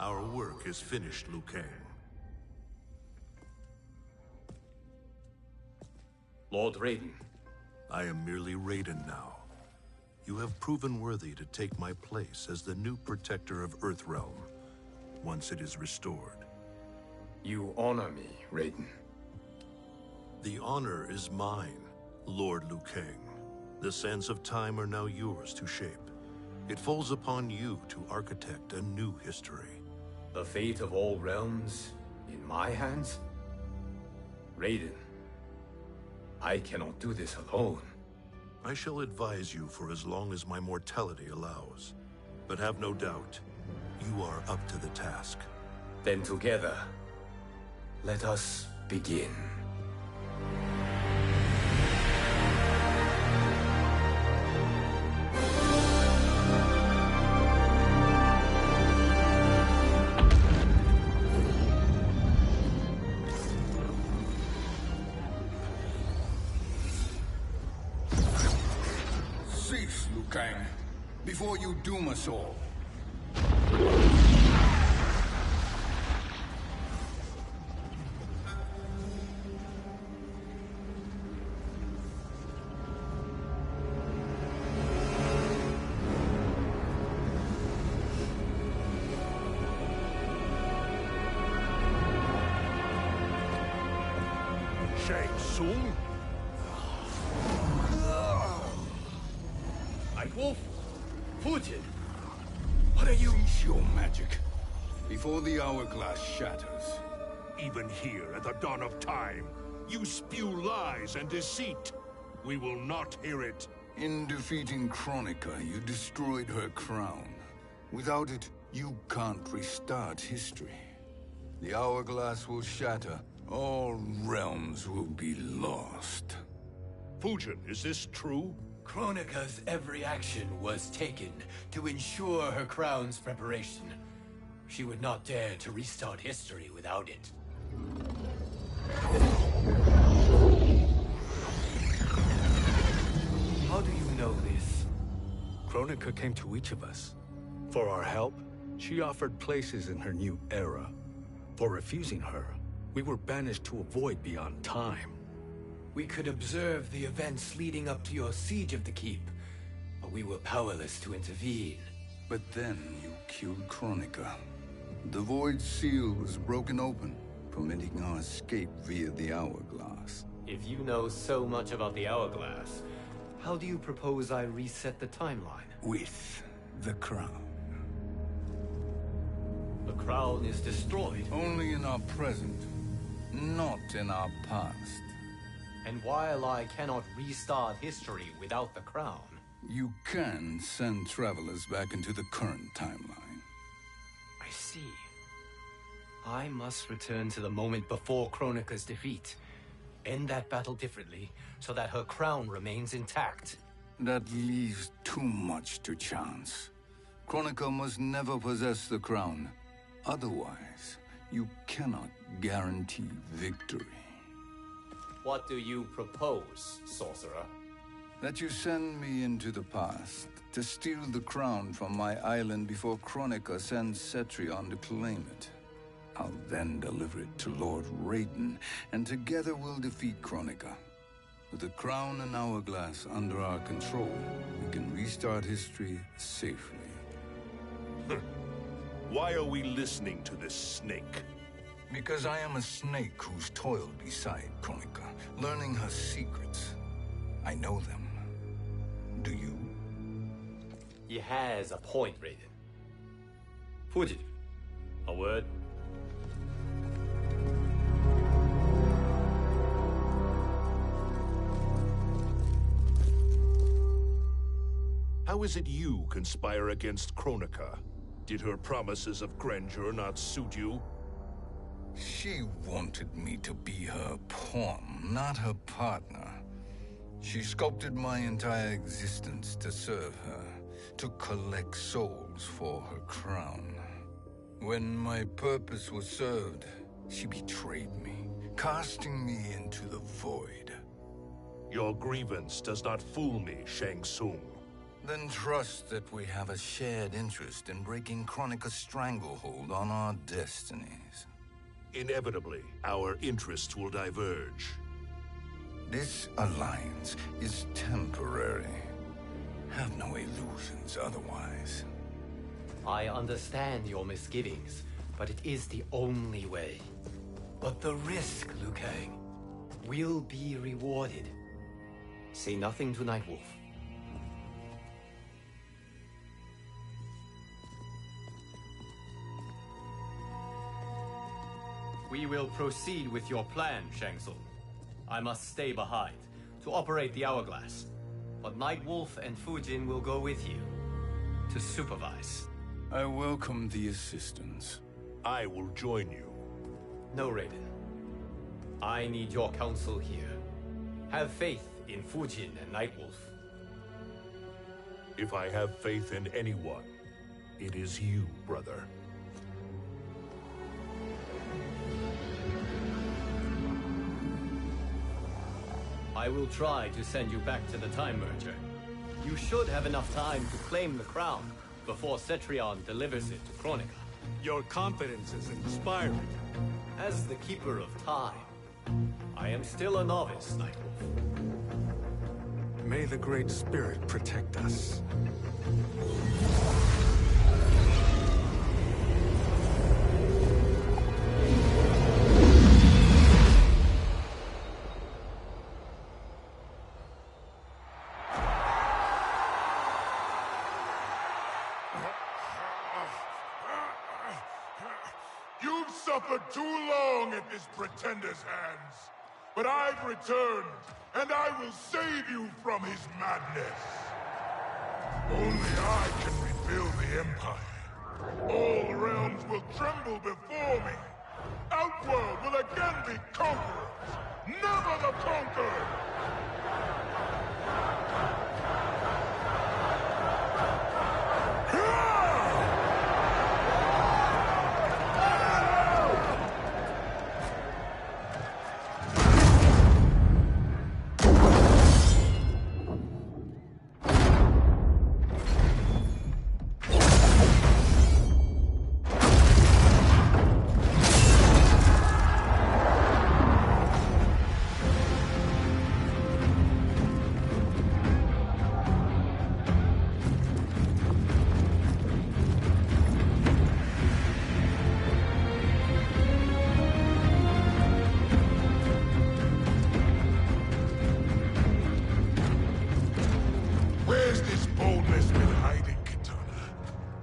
Our work is finished, Liu Kang. Lord Raiden. I am merely Raiden now. You have proven worthy to take my place as the new protector of Earthrealm, once it is restored. You honor me, Raiden. The honor is mine, Lord Liu Kang. The sands of time are now yours to shape. It falls upon you to architect a new history. The fate of all realms in my hands? Raiden, I cannot do this alone. I shall advise you for as long as my mortality allows. But have no doubt, you are up to the task. Then together, let us begin. Cease, Liu Kang, before you doom us all. Shang Tsung? Wolf, Fujin, what are you? Cease your magic, before the hourglass shatters. Even here at the dawn of time, you spew lies and deceit. We will not hear it. In defeating Kronika, you destroyed her crown. Without it, you can't restart history. The hourglass will shatter. All realms will be lost. Fujin, is this true? Kronika's every action was taken to ensure her crown's preparation. She would not dare to restart history without it. How do you know this? Kronika came to each of us. For our help, she offered places in her new era. For refusing her, we were banished to a void beyond time. We could observe the events leading up to your siege of the keep, but we were powerless to intervene. But then you killed Kronika. The Void Seal was broken open, permitting our escape via the hourglass. If you know so much about the hourglass, how do you propose I reset the timeline? With the crown. The crown is destroyed. Only in our present, not in our past. And while I cannot restart history without the crown... You can send travelers back into the current timeline. I see. I must return to the moment before Kronika's defeat. End that battle differently, so that her crown remains intact. That leaves too much to chance. Kronika must never possess the crown. Otherwise, you cannot guarantee victory. What do you propose, sorcerer? That you send me into the past to steal the crown from my island before Kronika sends Cetrion to claim it. I'll then deliver it to Lord Raiden, and together we'll defeat Kronika. With the crown and hourglass under our control, we can restart history safely. Why are we listening to this snake? Because I am a snake who's toiled beside Kronika, learning her secrets. I know them. Do you? He has a point, Raiden. Fujin, a word? How is it you conspire against Kronika? Did her promises of grandeur not suit you? She wanted me to be her pawn, not her partner. She sculpted my entire existence to serve her, to collect souls for her crown. When my purpose was served, she betrayed me, casting me into the void. Your grievance does not fool me, Shang Tsung. Then trust that we have a shared interest in breaking Chronica's stranglehold on our destinies. Inevitably, our interests will diverge. This alliance is temporary. Have no illusions otherwise. I understand your misgivings, but it is the only way. But the risk, Liu Kang, will be rewarded. Say nothing to Nightwolf. We will proceed with your plan, Shang Tsung. I must stay behind to operate the Hourglass. But Nightwolf and Fujin will go with you to supervise. I welcome the assistance. I will join you. No, Raiden. I need your counsel here. Have faith in Fujin and Nightwolf. If I have faith in anyone, it is you, brother. I will try to send you back to the Time Merger. You should have enough time to claim the crown before Cetrion delivers it to Kronika. Your confidence is inspiring. As the Keeper of Time, I am still a novice, Nightwolf. May the Great Spirit protect us. You've suffered too long at this pretender's hands. But I've returned, and I will save you from his madness. Only I can rebuild the Empire. All realms will tremble before me. Outworld will again be conquerors, never the conquered!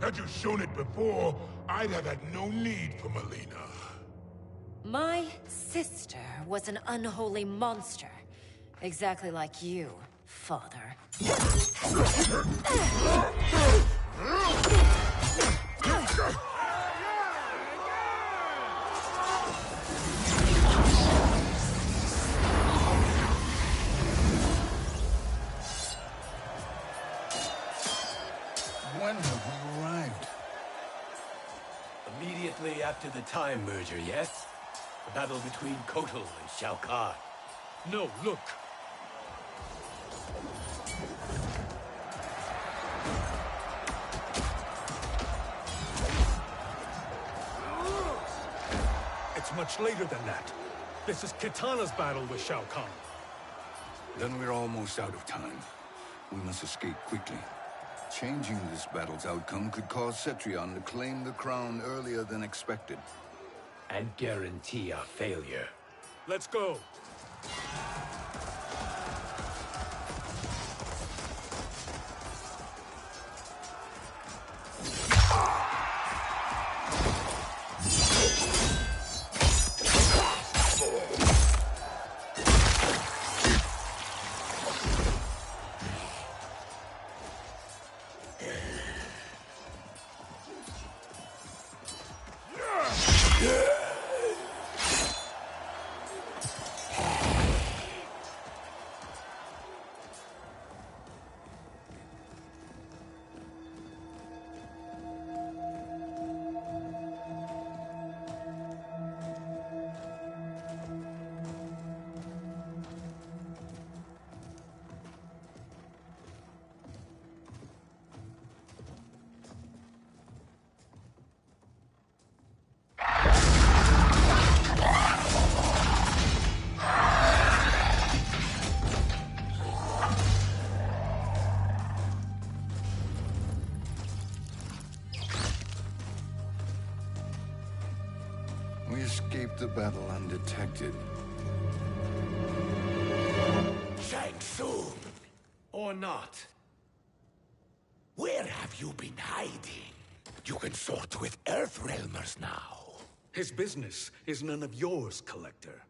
Had you shown it before, I'd have had no need for Melina. My sister was an unholy monster. Exactly like you, father. When have we arrived? Immediately after the Time Merger, yes? The battle between Kotal and Shao Kahn. No, look. It's much later than that. This is Kitana's battle with Shao Kahn. Then we're almost out of time. We must escape quickly. Changing this battle's outcome could cause Cetrion to claim the crown earlier than expected. And guarantee our failure. Let's go. We escaped the battle undetected. Shang Tsung! Or not. Where have you been hiding? You can sort with Earthrealmers now. His business is none of yours, Collector.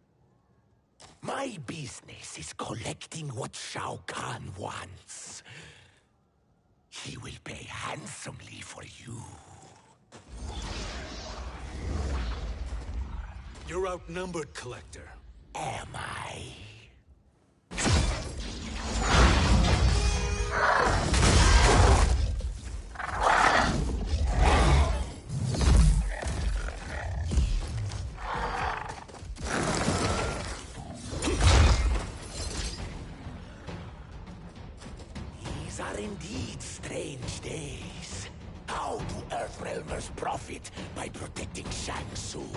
My business is collecting what Shao Kahn wants. He will pay handsomely for you. You're outnumbered, Collector. Am I? These are indeed strange days. How do Earthrealmers profit by protecting Shang Tsung?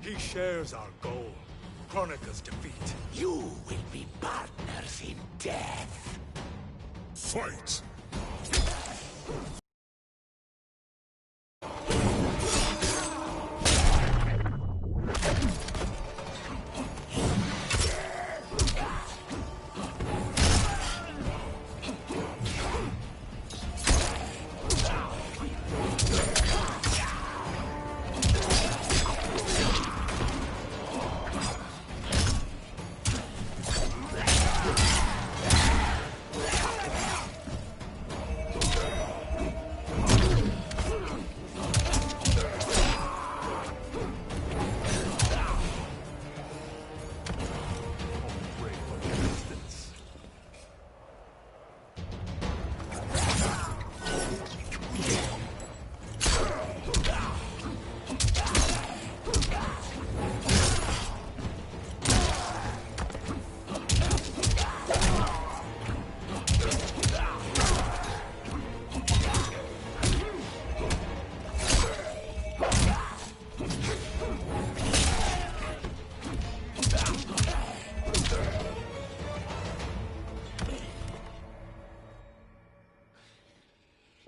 He shares our goal. Kronika's defeat. You will be partners in death. Fight!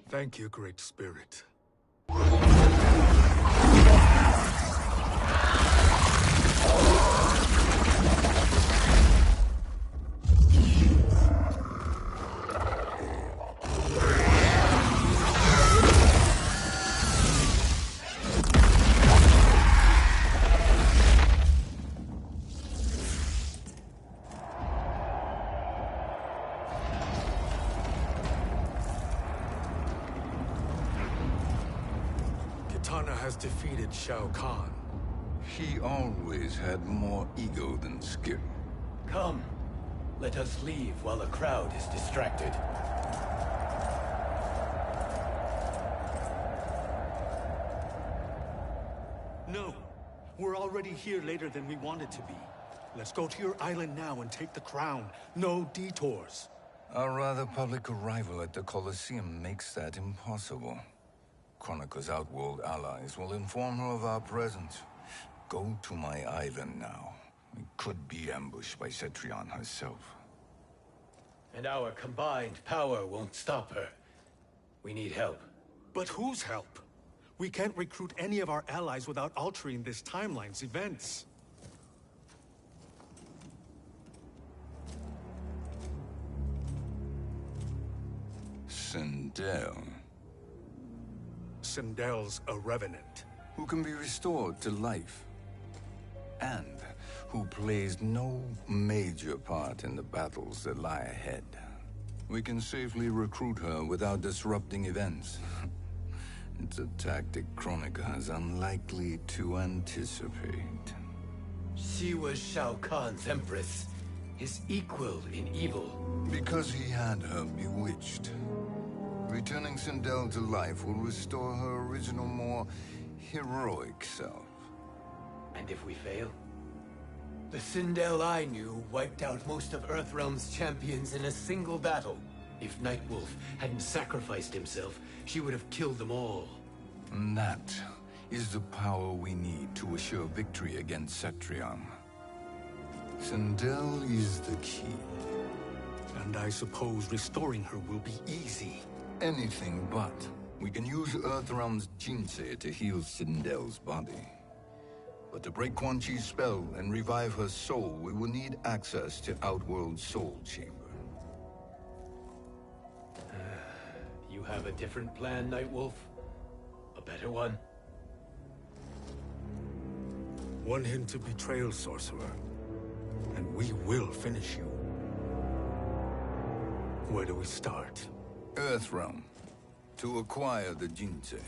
Thank you, Great Spirit. Kitana has defeated Shao Kahn. He always had more ego than skill. Come, let us leave while the crowd is distracted. No, we're already here later than we wanted to be. Let's go to your island now and take the crown. No detours. Our rather public arrival at the Colosseum makes that impossible. Kronika's outworld allies will inform her of our presence. Go to my island now. We could be ambushed by Cetrion herself. And our combined power won't stop her. We need help. But whose help? We can't recruit any of our allies without altering this timeline's events. Sindel, Sindel's a revenant. who can be restored to life, and who plays no major part in the battles that lie ahead. We can safely recruit her without disrupting events. It's a tactic Kronika is unlikely to anticipate. She was Shao Kahn's empress, his equal in evil. Because he had her bewitched. Returning Sindel to life will restore her original, more heroic self. And if we fail? The Sindel I knew wiped out most of Earthrealm's champions in a single battle. If Nightwolf hadn't sacrificed himself, she would have killed them all. And that is the power we need to assure victory against Cetrion. Sindel is the key. And I suppose restoring her will be easy. Anything but. We can use Earthrealm's Jinsei to heal Sindel's body. But to break Quan Chi's spell and revive her soul, we will need access to Outworld's soul chamber. You have a different plan, Nightwolf? A better one? One hint to betrayal, sorcerer, and we will finish you. Where do we start? Earthrealm. To acquire the Jinsei.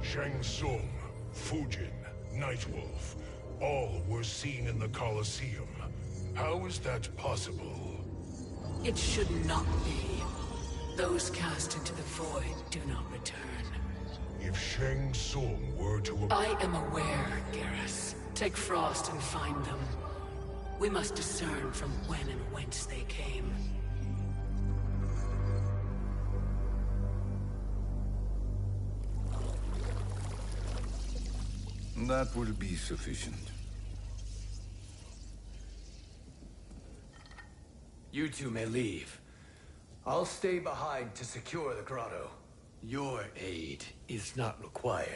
Shang Tsung, Fujin, Nightwolf, all were seen in the Colosseum. How is that possible? It should not be. Those cast into the void do not return. If Shang Tsung were to... I am aware, Garrus. Take Frost and find them. We must discern from when and whence they came. That will be sufficient. You two may leave. I'll stay behind to secure the grotto. Your aid is not required.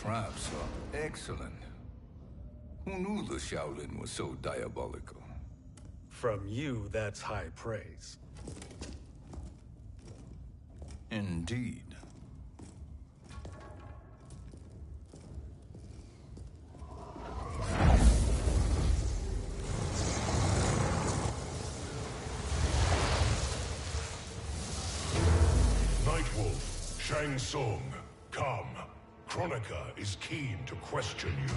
Traps are excellent. Who knew the Shaolin was so diabolical? From you, that's high praise. Indeed. Nightwolf, Shang Tsung, come. Kronika is keen to question you.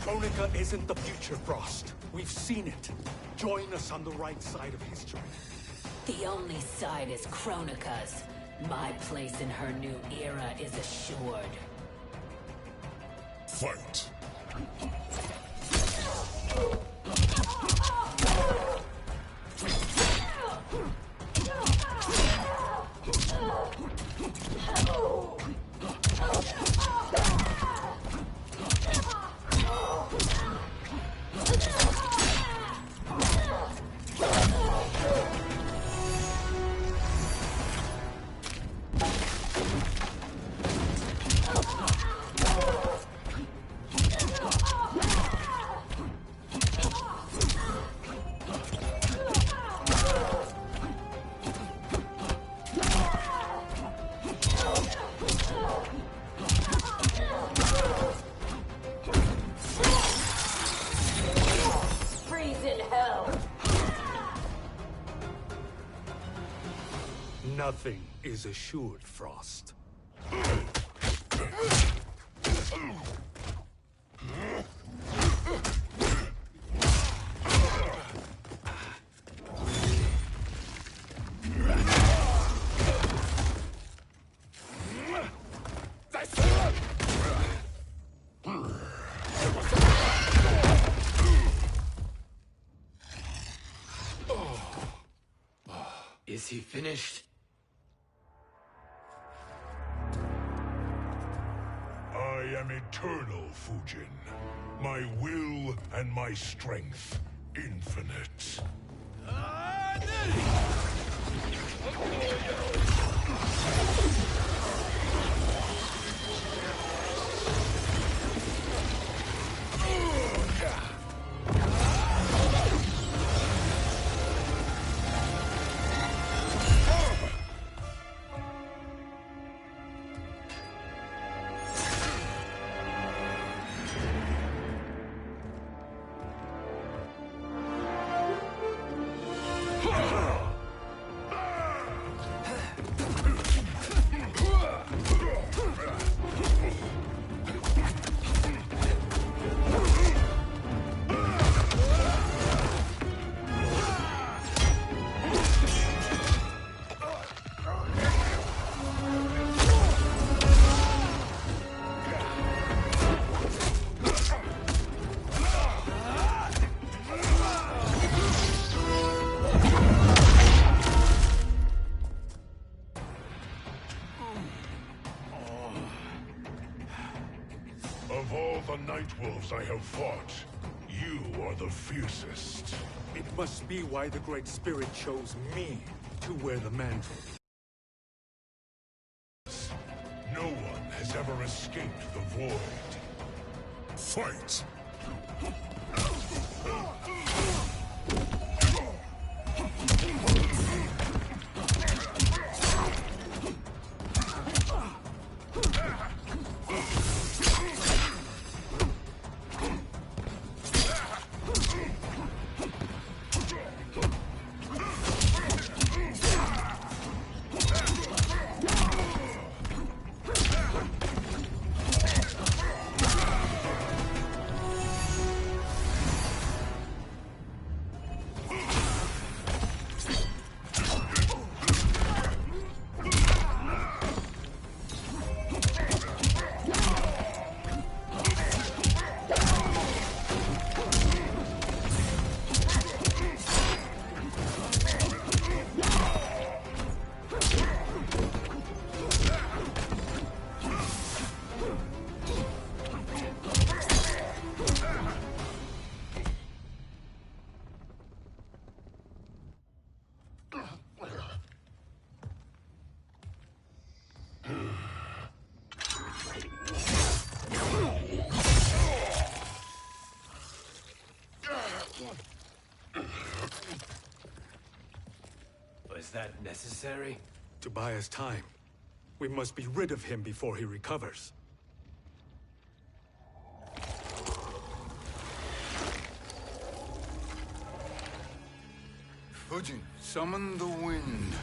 Kronika isn't the future, Frost. We've seen it. Join us on the right side of history. The only side is Kronika's. My place in her new era is assured. Fight! Nothing is assured, Frost. Is he finished? I am eternal, Fujin. My will and my strength, infinite. Of all the Nightwolves I have fought, you are the fiercest. It must be why the Great Spirit chose me to wear the mantle. No one has ever escaped the void. Fight! Was that necessary? To buy us time. We must be rid of him before he recovers. Fujin, summon the wind.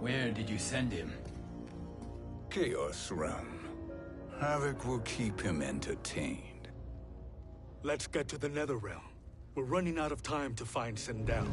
Where did you send him? Chaos Realm. Havoc will keep him entertained. Let's get to the Netherrealm. We're running out of time to find Sindel.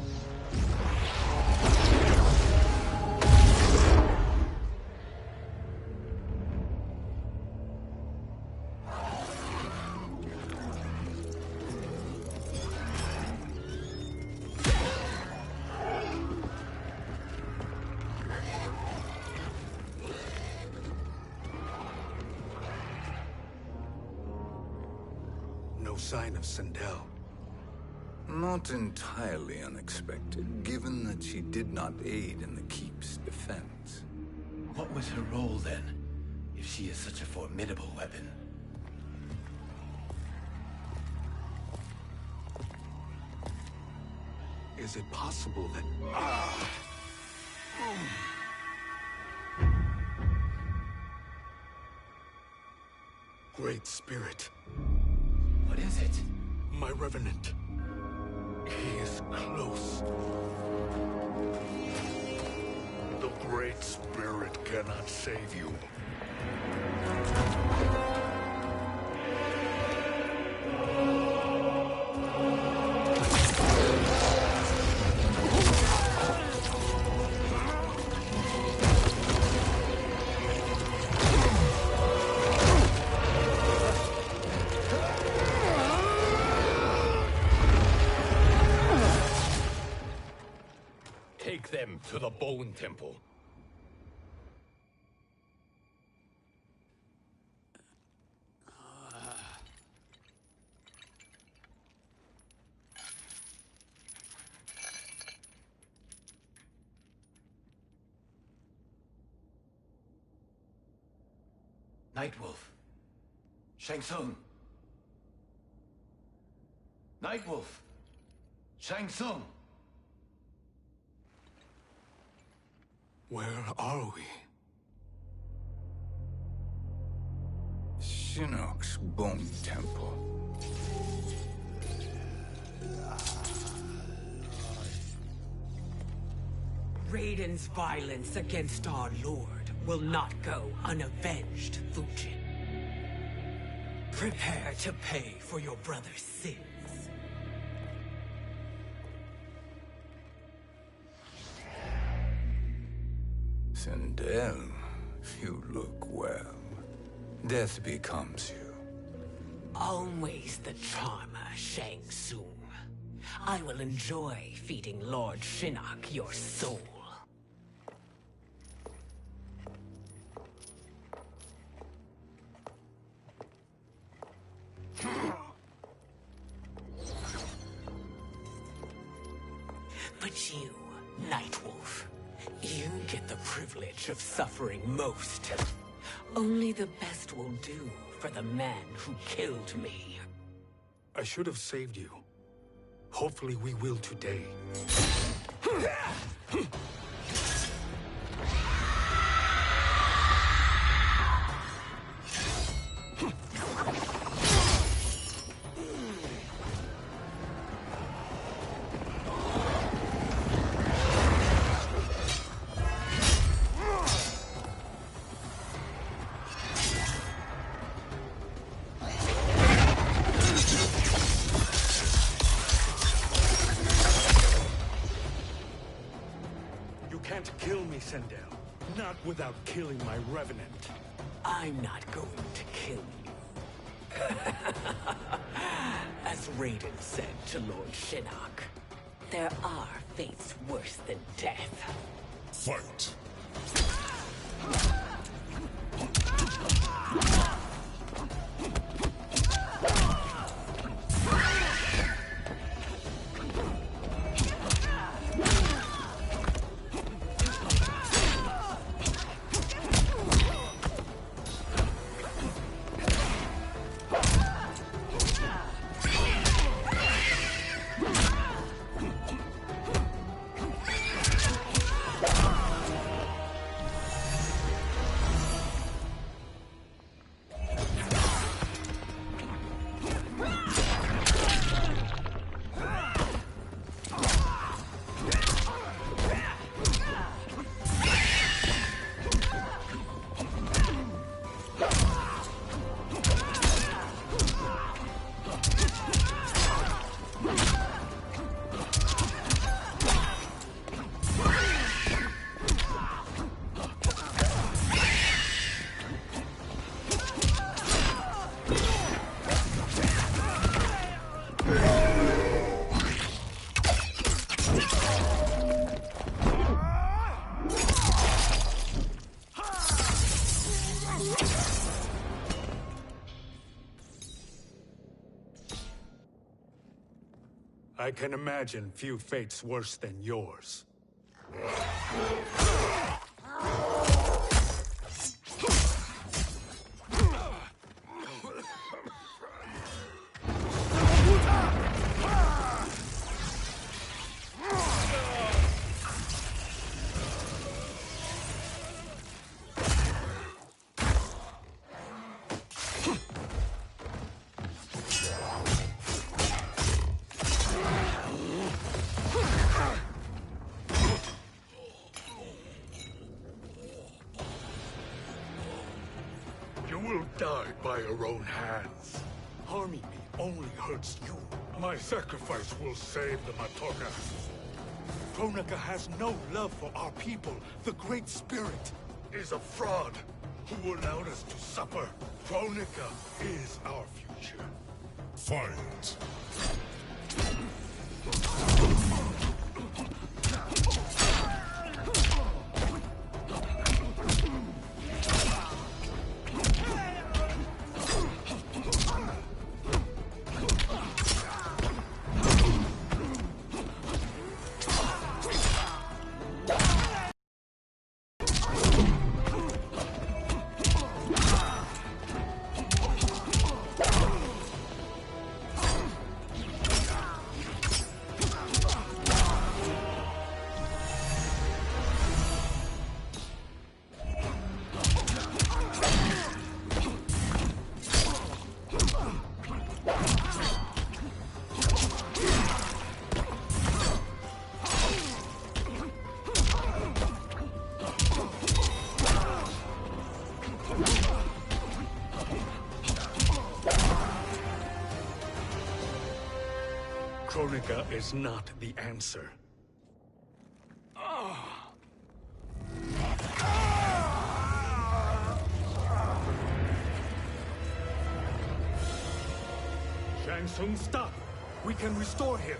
No sign of Sindel. Not entirely unexpected, given that she did not aid in the Keep's defense. What was her role then, if she is such a formidable weapon? Is it possible that... Great Spirit. What is it? My Revenant. He is close. The Great Spirit cannot save you. to the Bone Temple. Nightwolf. Shang Tsung. Nightwolf. Shang Tsung. Where are we? Shinnok's Bone Temple. Raiden's violence against our lord will not go unavenged, Fujin. Prepare to pay for your brother's sins. Sindel, you look well. Death becomes you. Always the charmer, Shang Tsung. I will enjoy feeding Lord Shinnok your soul. But you, Nightwolf, you get the privilege of suffering most. Only the best will do for the man who killed me. I should have saved you. Hopefully we will today. Sindel, not without killing my revenant. I'm not going to kill you. As Raiden said to Lord Shinnok, there are fates worse than death. Fight! I can imagine few fates worse than yours. Die by your own hands. Harming me only hurts you. My sacrifice will save the Matoka. Kronika has no love for our people. The Great Spirit is a fraud who allowed us to suffer. Kronika is our future. Fight! Kronika is not the answer. Shang Tsung, stop! We can restore him!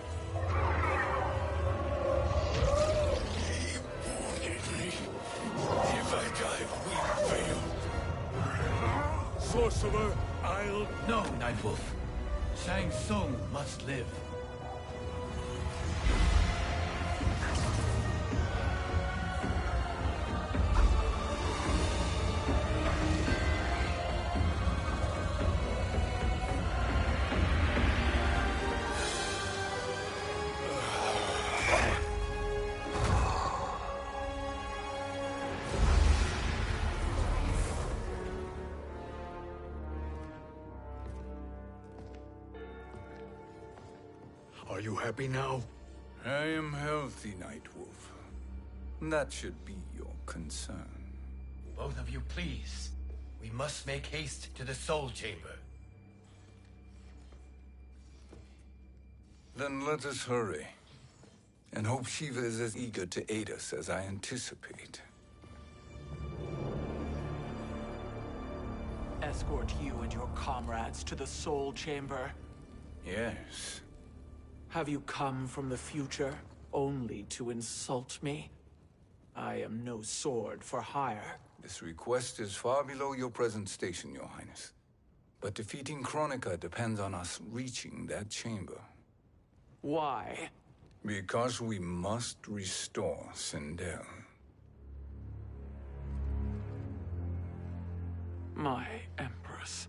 If I die, we fail. Sorcerer, I'll... No, Nightwolf. Shang Tsung must live. Are you happy now? I am healthy, Nightwolf. That should be your concern. Both of you, please. We must make haste to the Soul Chamber. Then let us hurry. And hope Shiva is as eager to aid us as I anticipate. Escort you and your comrades to the Soul Chamber. Yes. Have you come from the future only to insult me? I am no sword for hire. This request is far below your present station, Your Highness. But defeating Kronika depends on us reaching that chamber. Why? Because we must restore Sindel. My Empress.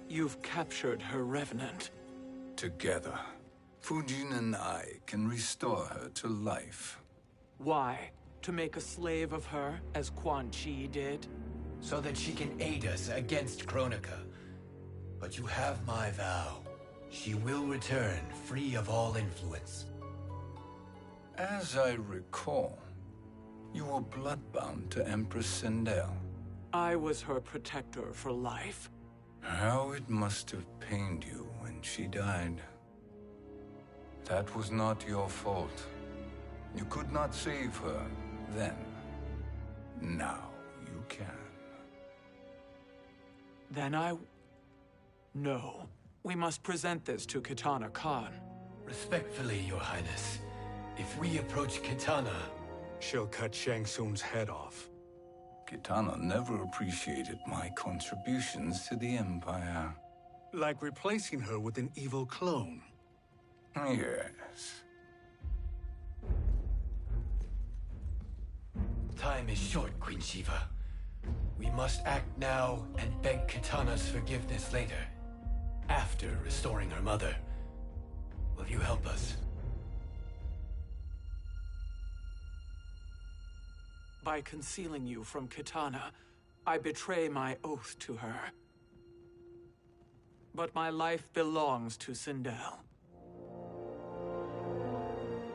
You've captured her revenant. Together, Fujin and I can restore her to life. Why? To make a slave of her, as Quan Chi did? So that she can aid us against Kronika. But you have my vow. She will return free of all influence. As I recall, you were bloodbound to Empress Sindel. I was her protector for life. How it must have pained you when she died. That was not your fault. You could not save her then. Now you can. Then No. We must present this to Kitana Khan. Respectfully, Your Highness. If we approach Kitana... She'll cut Shang Tsung's head off. Kitana never appreciated my contributions to the Empire. Like replacing her with an evil clone. Yes. Time is short, Queen Shiva. We must act now and beg Kitana's forgiveness later. After restoring her mother. Will you help us? By concealing you from Kitana, I betray my oath to her. But my life belongs to Sindel.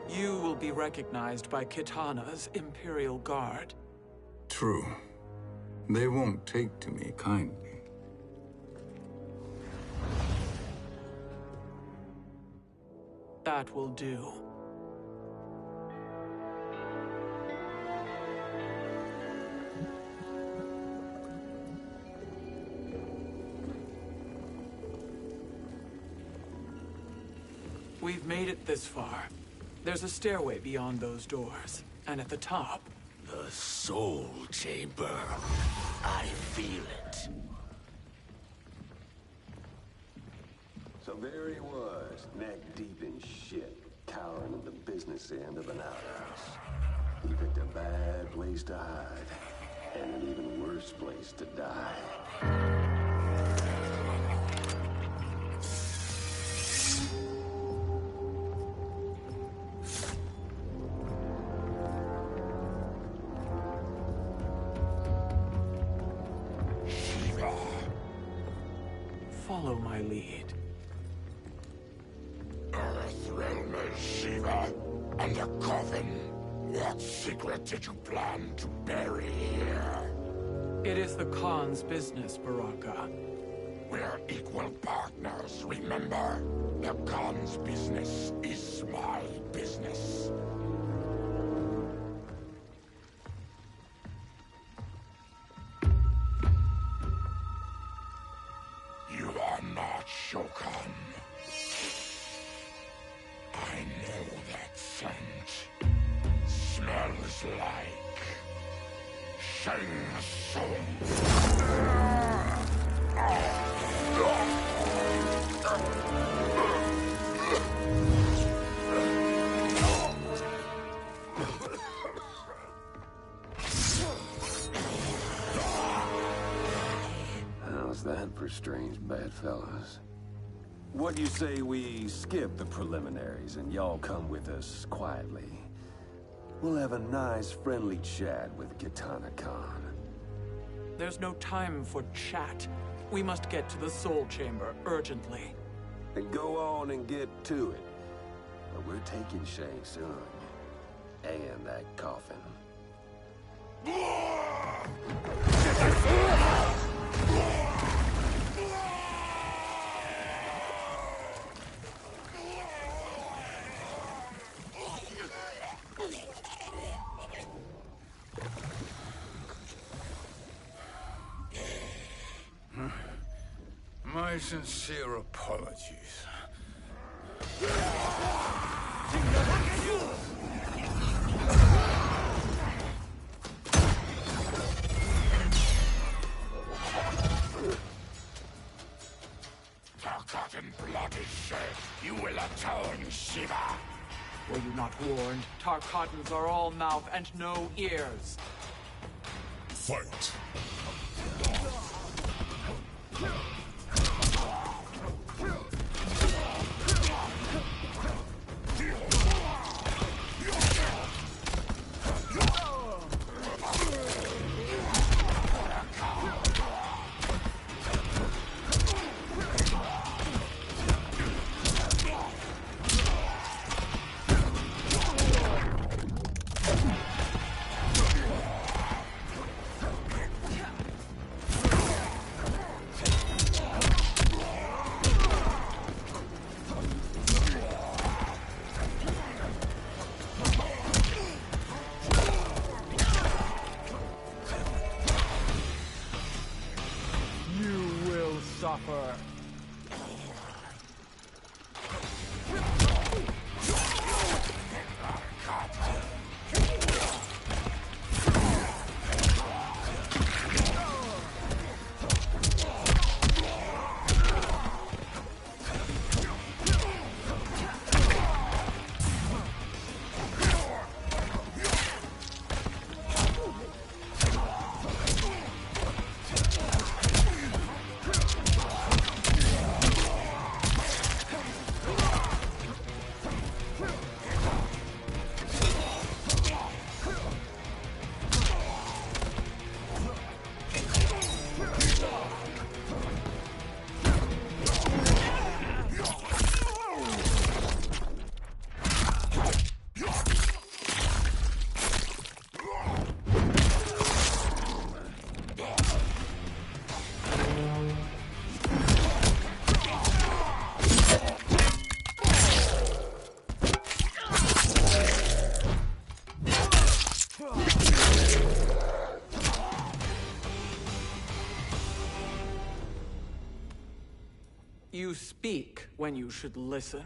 You will be recognized by Kitana's Imperial Guard. True. They won't take to me kindly. That will do. We've made it this far. There's a stairway beyond those doors, and at the top... The Soul Chamber. I feel it. So there he was, neck deep in shit, cowering at the business end of an outhouse. He picked a bad place to hide. And an even worse place to die. Follow my lead. Earthrealm is Shiva, and a coffin. What secret did you plan to bury here? It is the Khan's business, Baraka. We're equal partners, remember? The Khan's business is my business. You are not Shokan. I know that scent. Smells like Shang Tsung. How's that for strange bedfellows? What do you say we skip the preliminaries and y'all come with us quietly? We'll have a nice, friendly chat with Kitana Khan. There's no time for chat. We must get to the Soul Chamber urgently. Then go on and get to it. But we're taking Shang Tsung. And that coffin. My sincere apologies. Forgotten blood is shed. You will atone, Shiva. Were you not warned? Tarkatans are all mouth and no ears. Fight. Suffer. You speak when you should listen.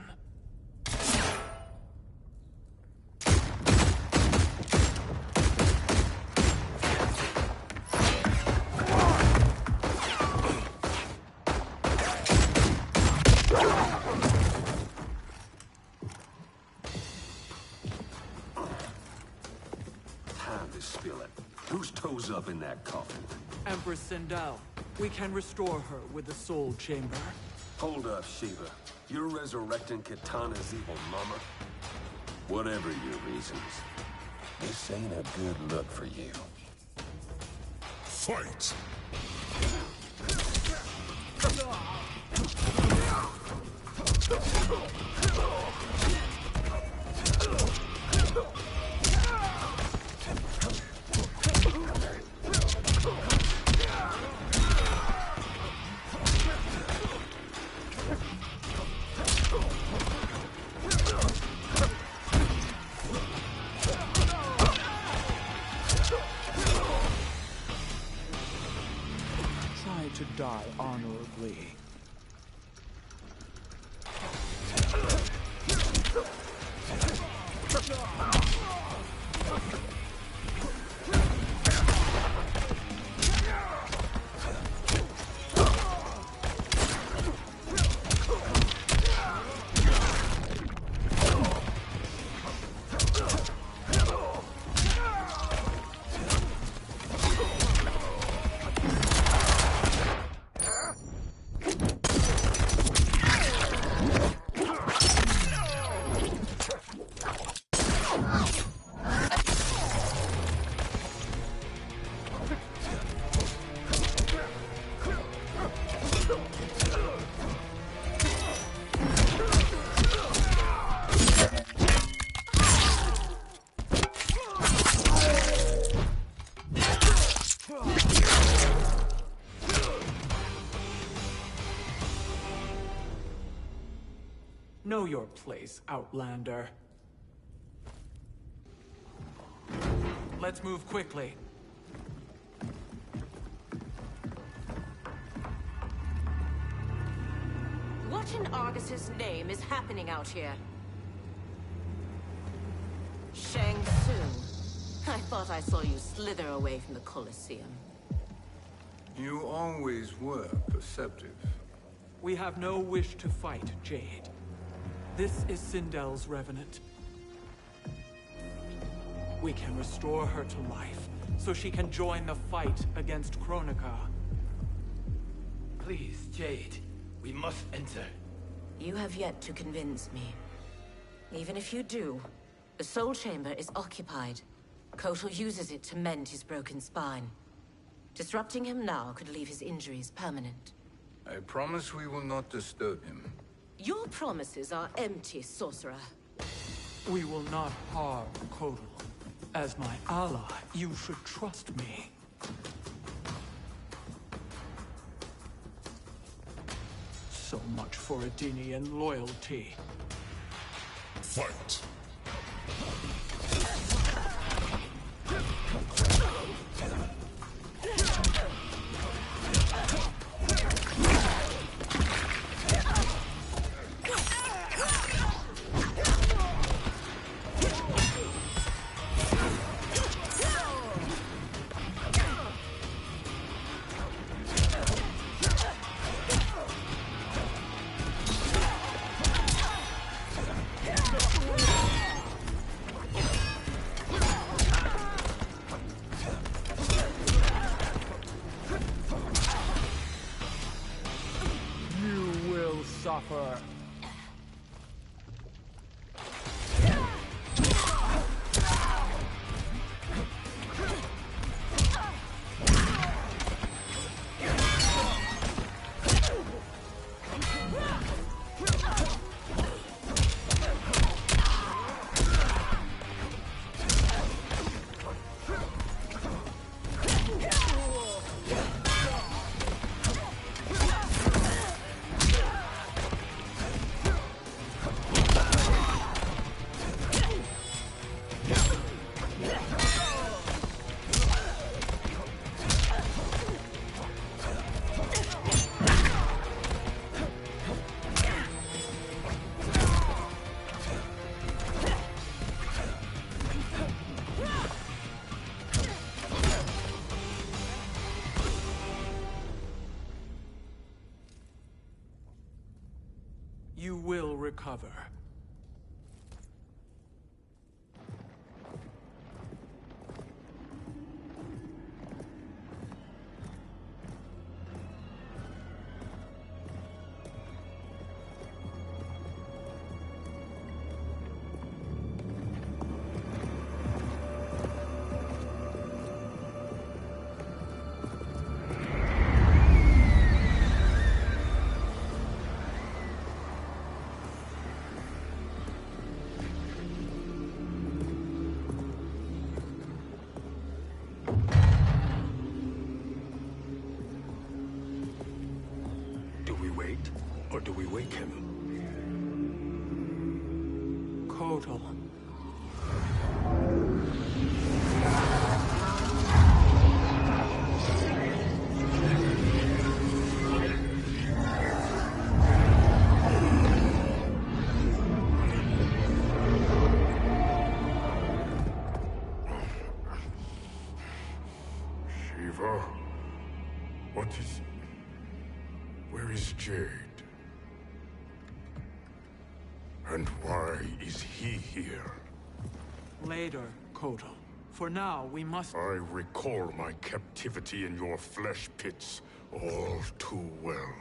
Time to spill it. Whose toes up up in that coffin. Empress Sindel, we can restore her with the Soul Chamber. Hold up, Sheba. You're resurrecting Kitana's evil mama? Whatever your reasons, this ain't a good look for you. Fight! Try to die honorably. Know your place, Outlander. Let's move quickly. What in Argus's name is happening out here? Shang Tsung. I thought I saw you slither away from the Colosseum. You always were perceptive. We have no wish to fight, Jade. This is Sindel's Revenant. We can restore her to life, so she can join the fight against Kronika. Please, Jade. We must enter. You have yet to convince me. Even if you do, the Soul Chamber is occupied. Kotal uses it to mend his broken spine. Disrupting him now could leave his injuries permanent. I promise we will not disturb him. Your promises are empty, sorcerer. We will not harm Kotal. As my ally, you should trust me. So much for Adenian loyalty. Fight! Suffer. You will recover. wake him. Kotal. Shiva? What is... Where is Jade? And why is he here? Later, Kotal. For now, we must... I recall my captivity in your flesh pits all too well.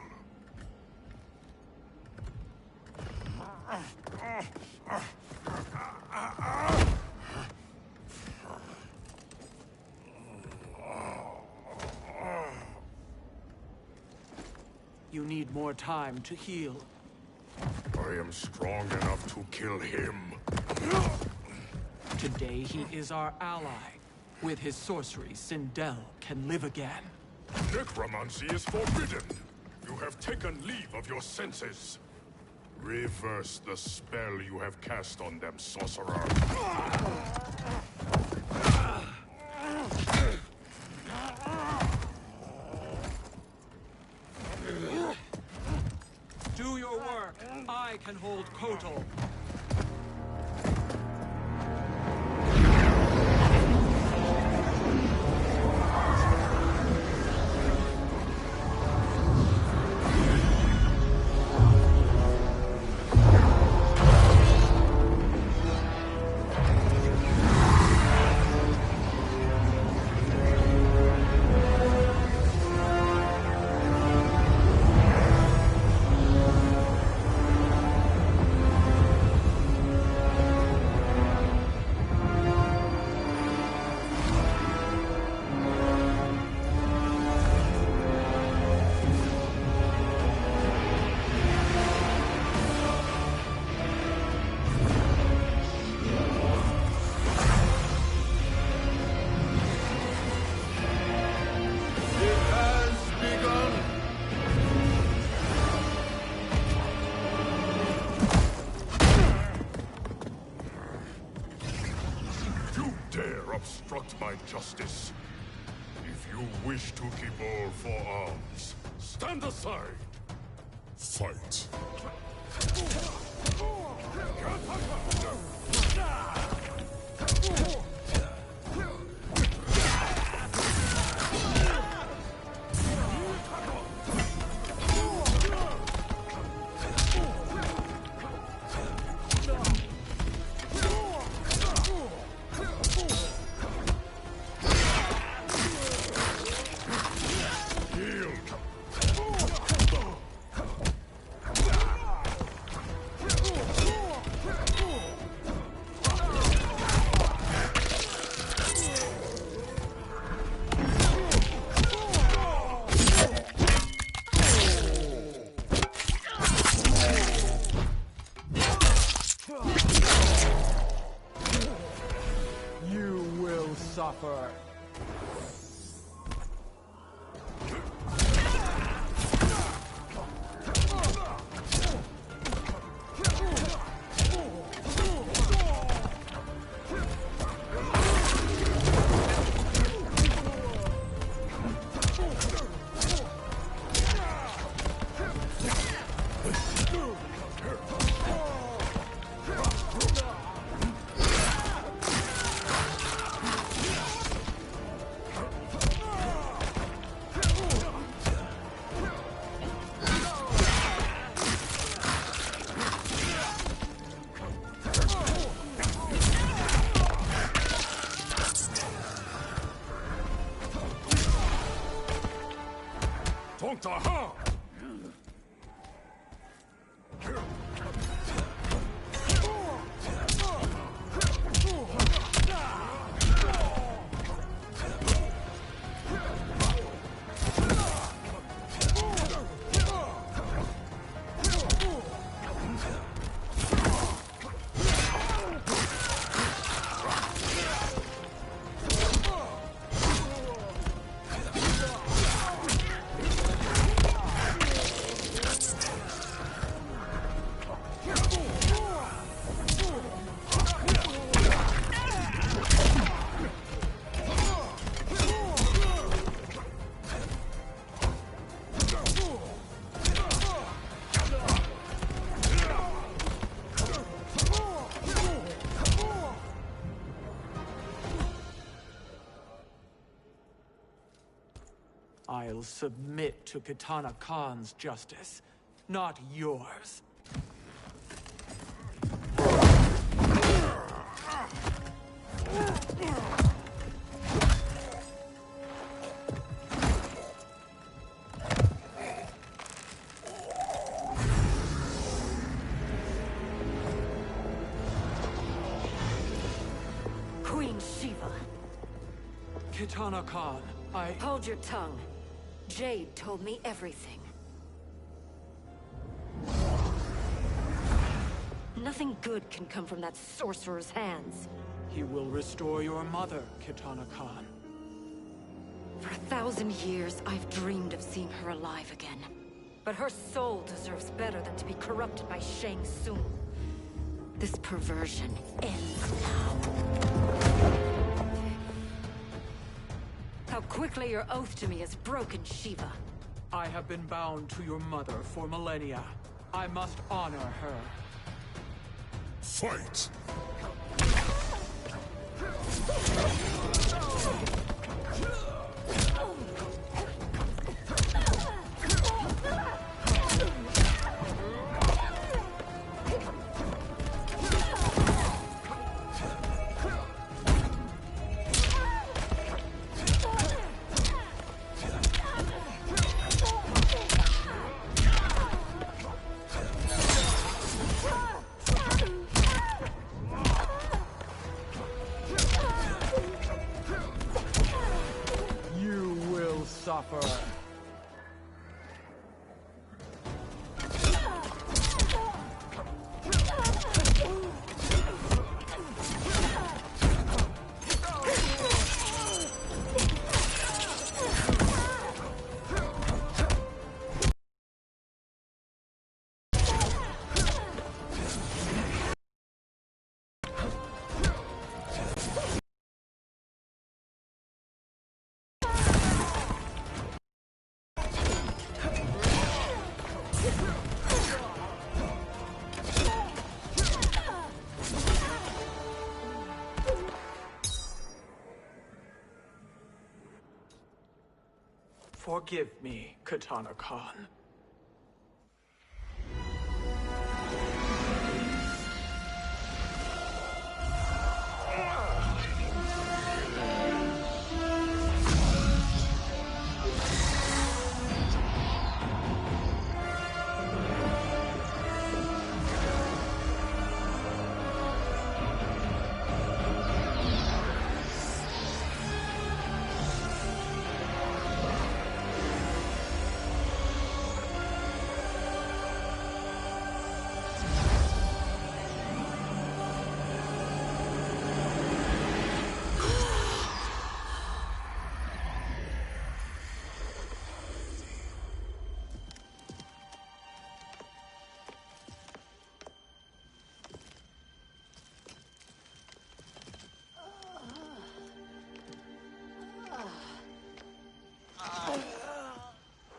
You need more time to heal. I am strong enough to kill him. Today he is our ally. With his sorcery, Sindel can live again. Necromancy is forbidden. You have taken leave of your senses. Reverse the spell you have cast on them, sorcerer. Do your work. I can hold Kotal. Obstruct my justice. If you wish to keep all four arms, stand aside. Fight. You will suffer. I'll submit to Kitana Khan's justice, not yours. Queen Shiva. Kitana Khan, Hold your tongue. Jade told me everything. Nothing good can come from that sorcerer's hands. He will restore your mother, Kitana Khan. For 1,000 years, I've dreamed of seeing her alive again. But her soul deserves better than to be corrupted by Shang Tsung. This perversion ends now. How quickly your oath to me has broken, Shiva. I have been bound to your mother for millennia. I must honor her. Fight! You will suffer. Forgive me, Kitana Khan.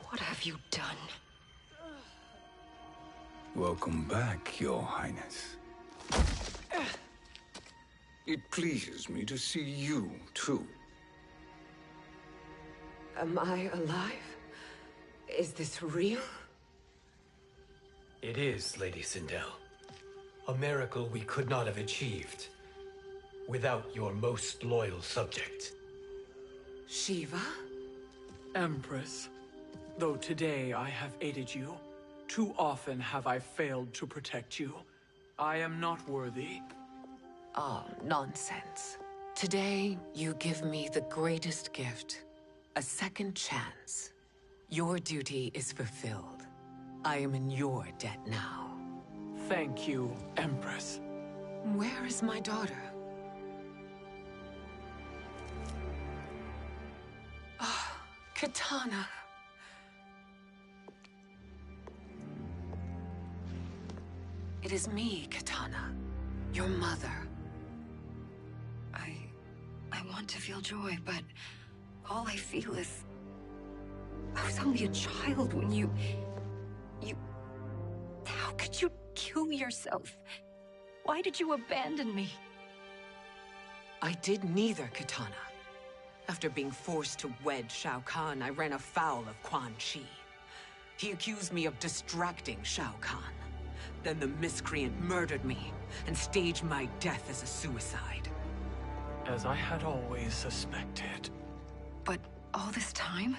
What have you done? Welcome back, Your Highness. It pleases me to see you, too. Am I alive? Is this real? It is, Lady Sindel. A miracle we could not have achieved without your most loyal subject. Shiva? Empress, though today I have aided you, too often have I failed to protect you. I am not worthy. Oh, nonsense. Today, you give me the greatest gift. A second chance. Your duty is fulfilled. I am in your debt now. Thank you, Empress. Where is my daughter? Ah, Kitana. It is me, Kitana. Your mother. I want to feel joy, but all I feel is... I was only a child when you... How could you kill yourself? Why did you abandon me? I did neither, Kitana. After being forced to wed Shao Kahn, I ran afoul of Quan Chi. He accused me of distracting Shao Kahn. Then the miscreant murdered me and staged my death as a suicide. As I had always suspected. But all this time?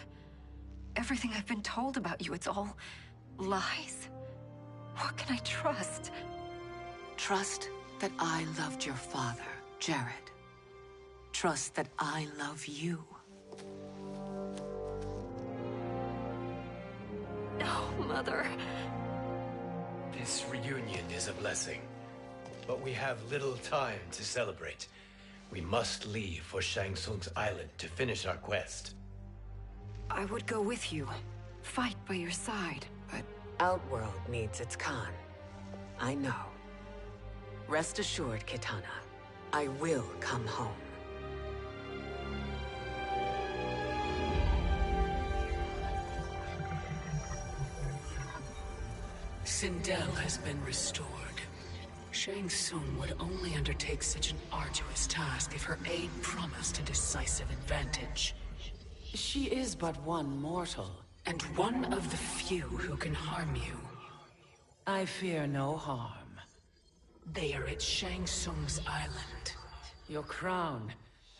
Everything I've been told about you, it's all lies? What can I trust? Trust that I loved your father, Jared. Trust that I love you. No, Mother. This reunion is a blessing, but we have little time to celebrate. We must leave for Shang Tsung's island to finish our quest. I would go with you, fight by your side, but... Outworld needs its Khan. I know. Rest assured, Kitana. I will come home. Sindel has been restored. Shang Tsung would only undertake such an arduous task if her aid promised a decisive advantage. She is but one mortal. And one of the few who can harm you. I fear no harm. They are at Shang Tsung's island. Your crown.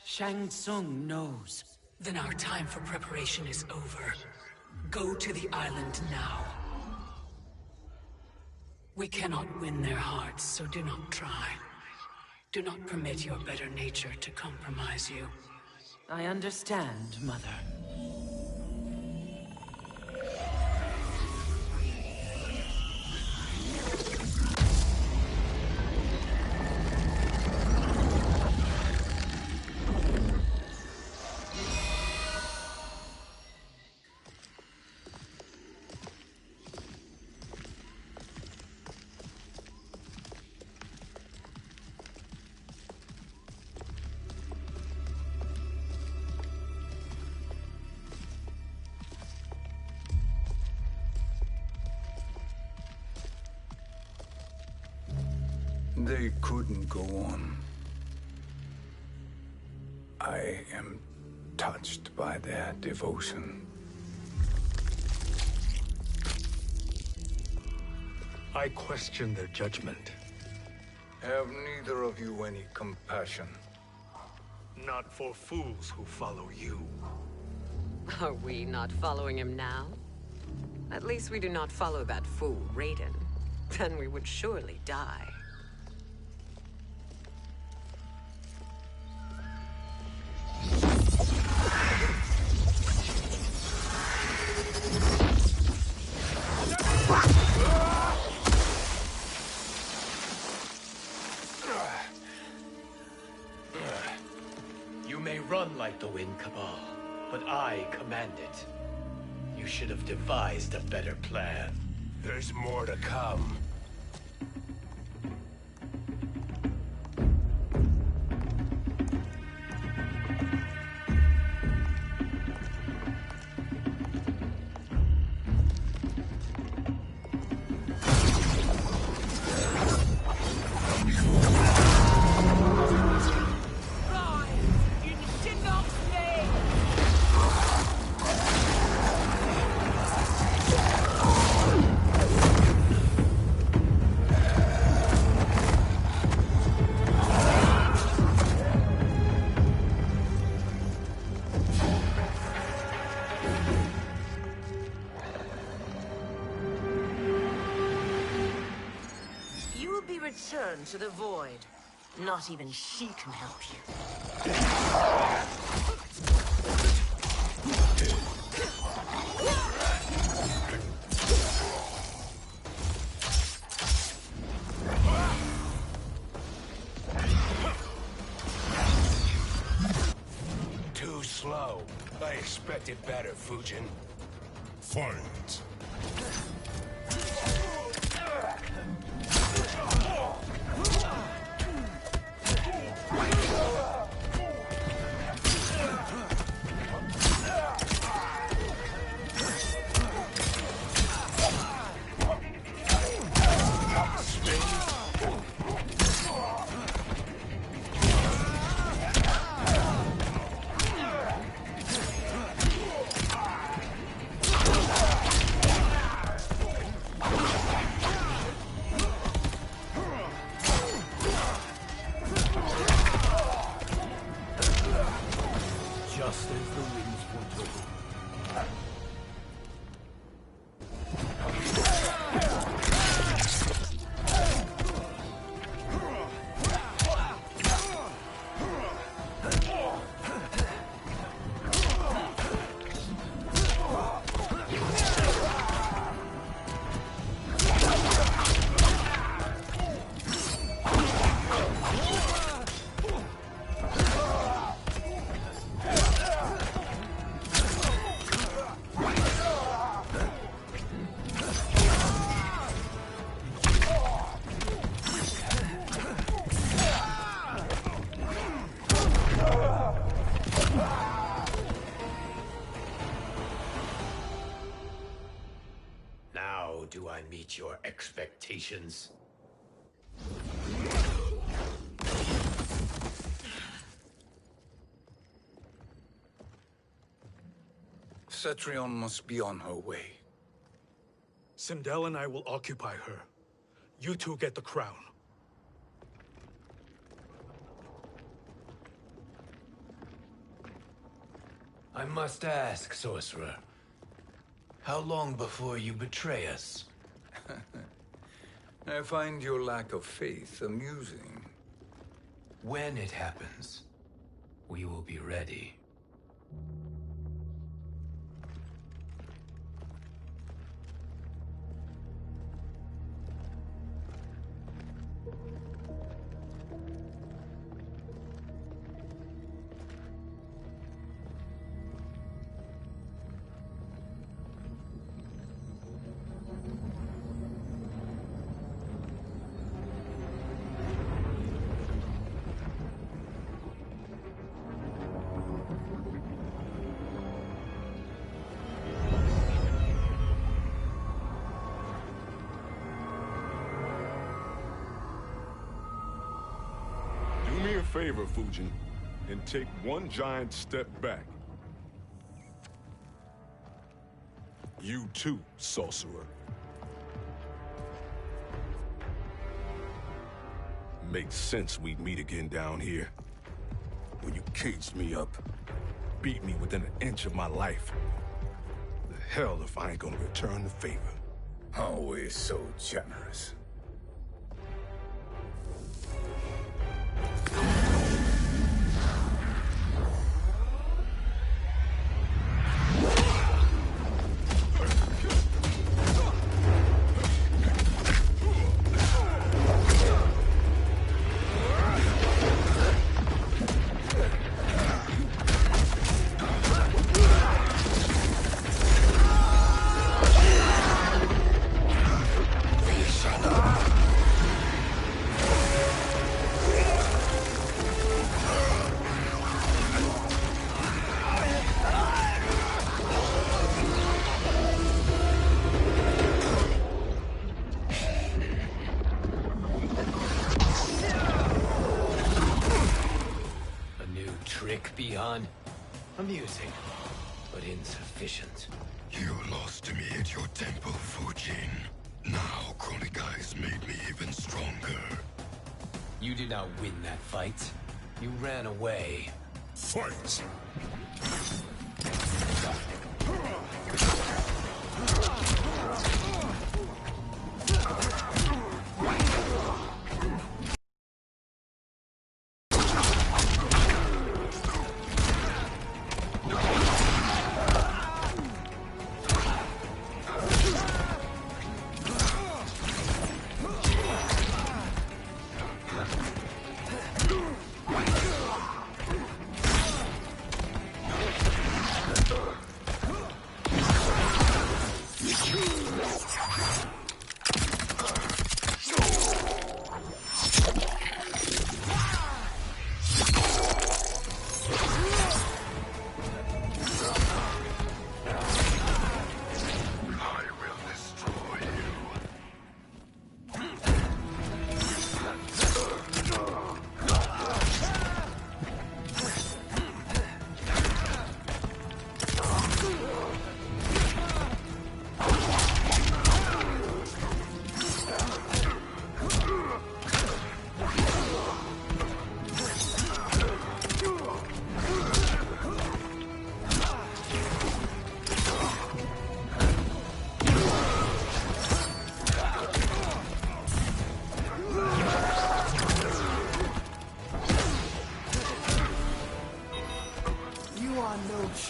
Shang Tsung knows. Then our time for preparation is over. Go to the island now. We cannot win their hearts, so do not try. Do not permit your better nature to compromise you. I understand, Mother. They couldn't go on. I am touched by their devotion. I question their judgment. Have neither of you any compassion? Not for fools who follow you. Are we not following him now? At least we do not follow that fool, Raiden. Then we would surely die. You may run like the Wind Cabal, but I command it. You should have devised a better plan. There's more to come. Return to the void. Not even she can help you. Too slow. I expected better, Fujin. Fight. expectations. Cetrion must be on her way. Sindel and I will occupy her. You two get the crown. I must ask, sorcerer. How long before you betray us? I find your lack of faith amusing. When it happens, we will be ready. Favor, Fujin, and take one giant step back. You too, sorcerer. Makes sense we'd meet again down here. When you caged me up, beat me within an inch of my life. The hell if I ain't gonna return the favor. Always so generous. Amusing, but insufficient. You lost to me at your temple, Fujin. Now Kronika has made me even stronger. You did not win that fight. You ran away. Fight!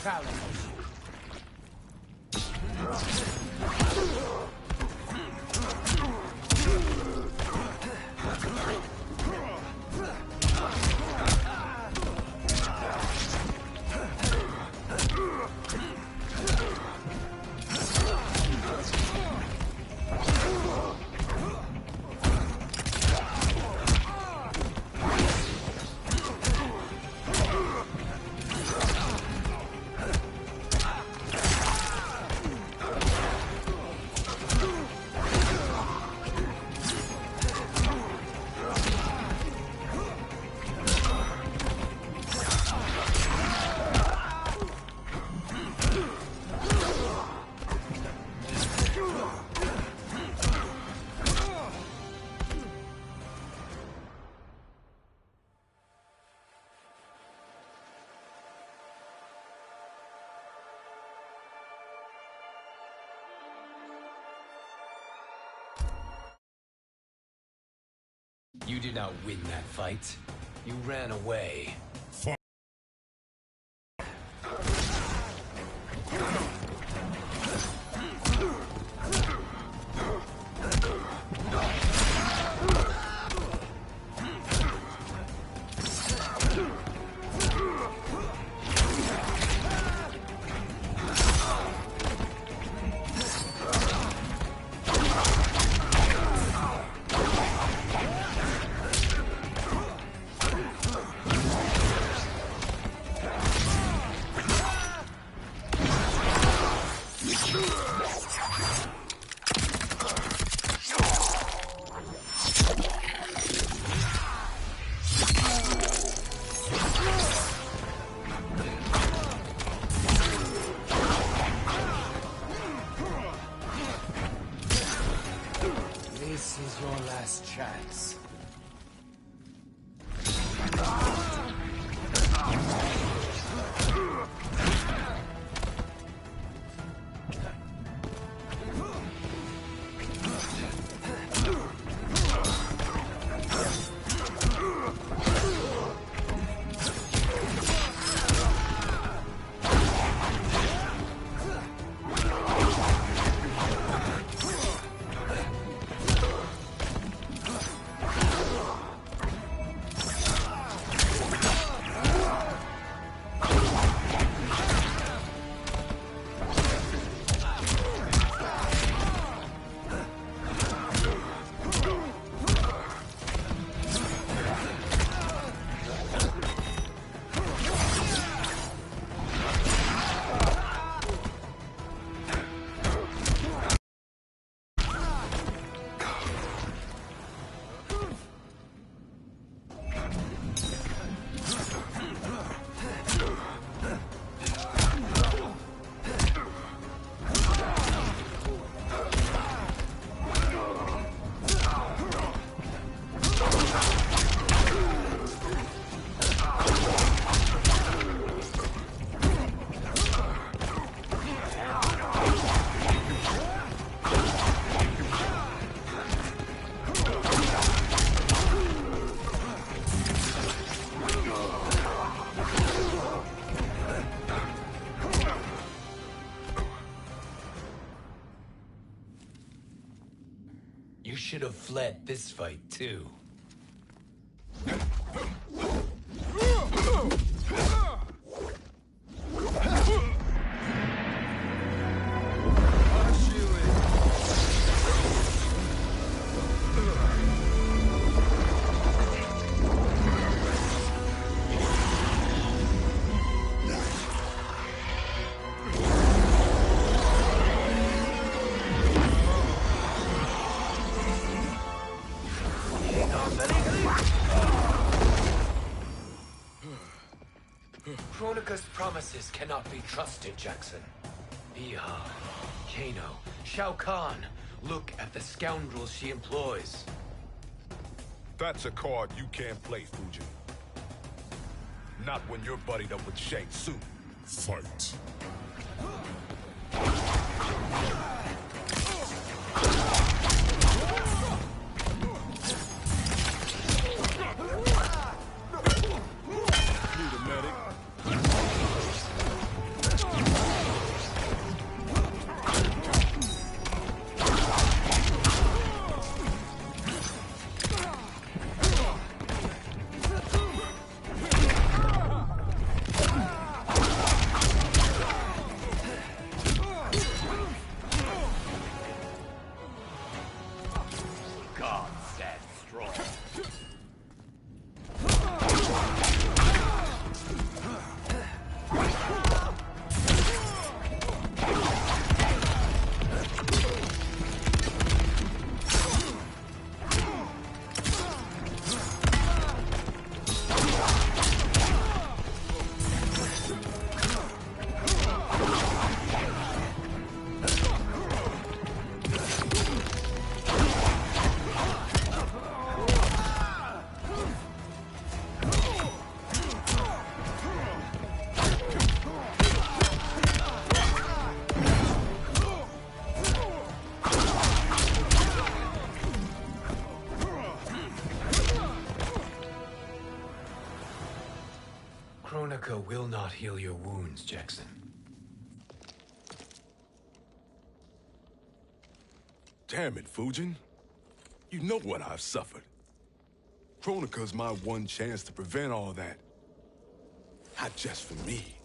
challenge. You did not win that fight. You ran away. This is your last chance. You should have fled this fight, too. Kronika's promises cannot be trusted, Jackson. Iha, Kano, Shao Kahn. Look at the scoundrels she employs. That's a card you can't play, Fujin. Not when you're buddied up with Shang Tsung. Fight. Kronika will not heal your wounds, Jackson. Damn it, Fujin. You know what I've suffered. Kronika's my one chance to prevent all that. Not just for me,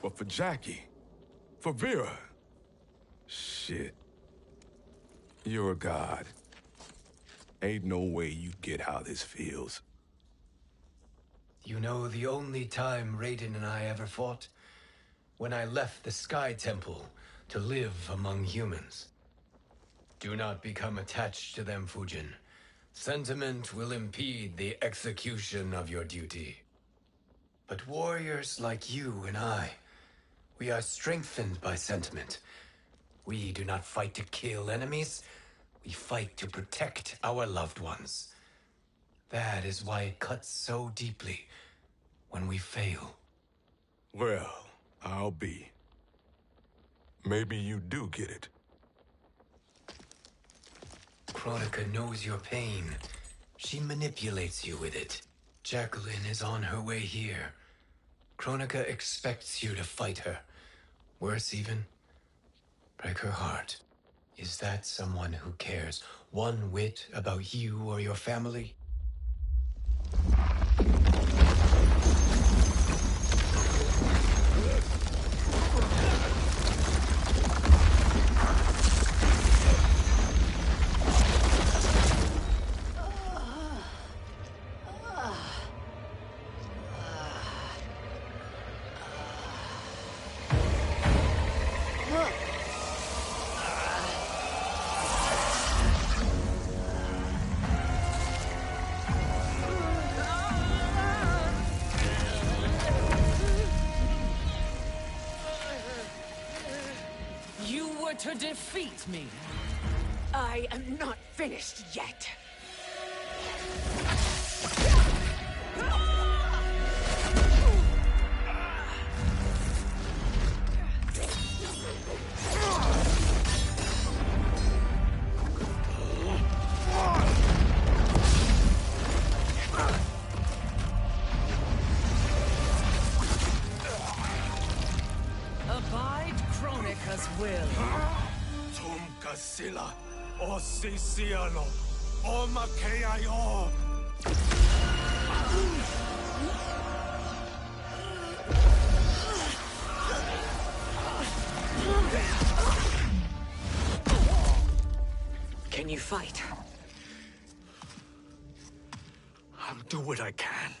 but for Jackie, for Vera. Shit. You're a god. Ain't no way you get how this feels. You know the only time Raiden and I ever fought? When I left the Sky Temple to live among humans. Do not become attached to them, Fujin. Sentiment will impede the execution of your duty. But warriors like you and I, we are strengthened by sentiment. We do not fight to kill enemies. We fight to protect our loved ones. That is why it cuts so deeply when we fail. Well, I'll be. Maybe you do get it. Kronika knows your pain. She manipulates you with it. Jacqueline is on her way here. Kronika expects you to fight her. Worse even, break her heart. Is that someone who cares one whit about you or your family? To defeat me. I am not finished yet. Abide Kronika's will. Sila, o Sisiano, o Makeayo. Can you fight? I'll do what I can.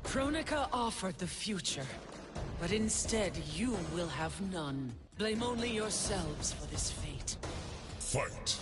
Kronika offered the future, but instead you will have none. Blame only yourselves for this fate. Fight!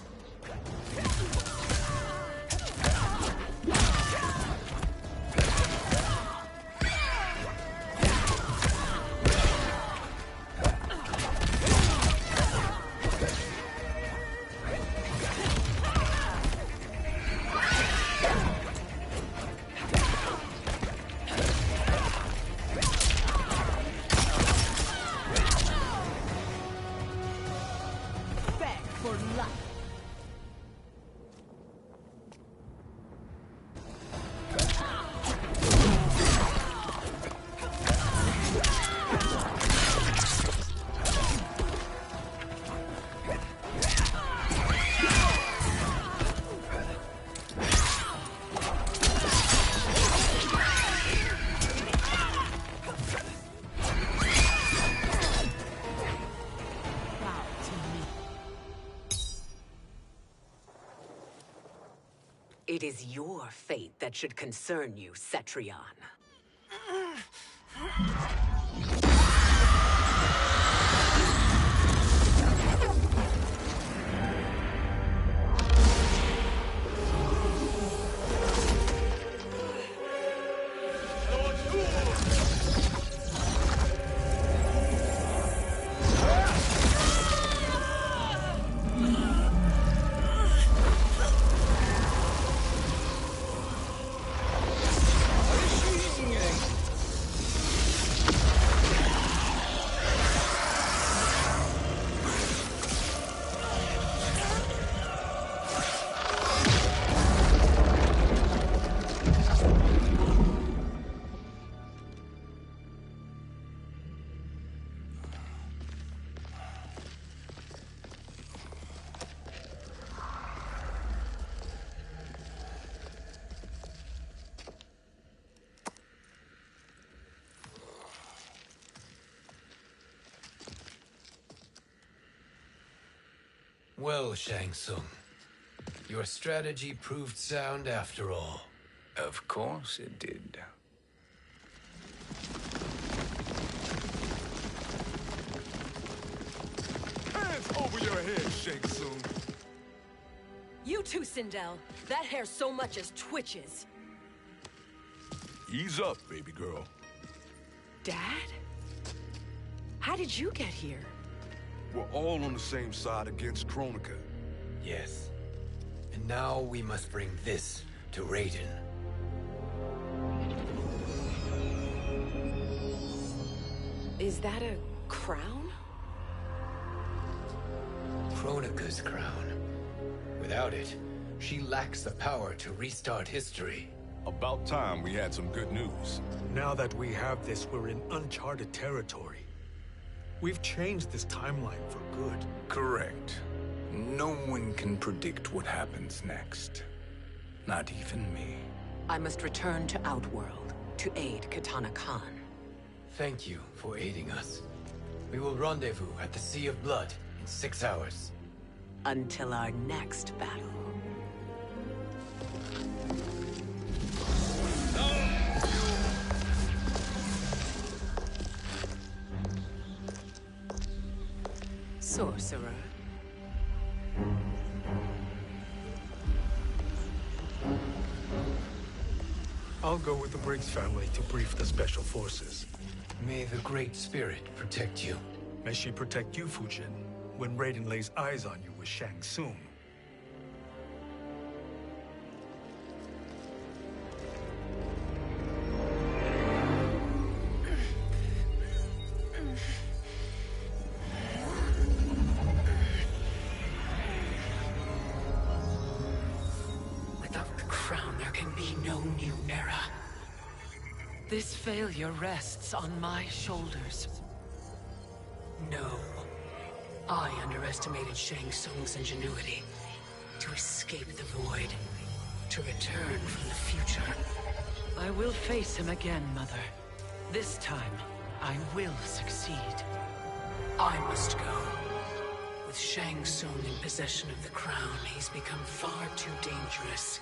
It is your fate that should concern you, Cetrion. Well, Shang Tsung, your strategy proved sound after all. Of course it did. Hands over your head, Shang Tsung. You too, Sindel. That hair so much as twitches. Ease up, baby girl. Dad? How did you get here? We're all on the same side against Kronika. Yes. And now we must bring this to Raiden. Is that a crown? Kronika's crown. Without it, she lacks the power to restart history. About time we had some good news. Now that we have this, we're in uncharted territory. We've changed this timeline for good. Correct. No one can predict what happens next. Not even me. I must return to Outworld to aid Katana Khan. Thank you for aiding us. We will rendezvous at the Sea of Blood in 6 hours. Until our next battle. Sorcerer. I'll go with the Briggs family to brief the Special Forces. May the Great Spirit protect you. May she protect you, Fujin, when Raiden lays eyes on you with Shang Tsung. Without the crown, there can be no new era. This failure rests on my shoulders. No. I underestimated Shang Tsung's ingenuity. To escape the void. To return from the future. I will face him again, Mother. This time, I will succeed. I must go. With Shang Tsung in possession of the crown, he's become far too dangerous.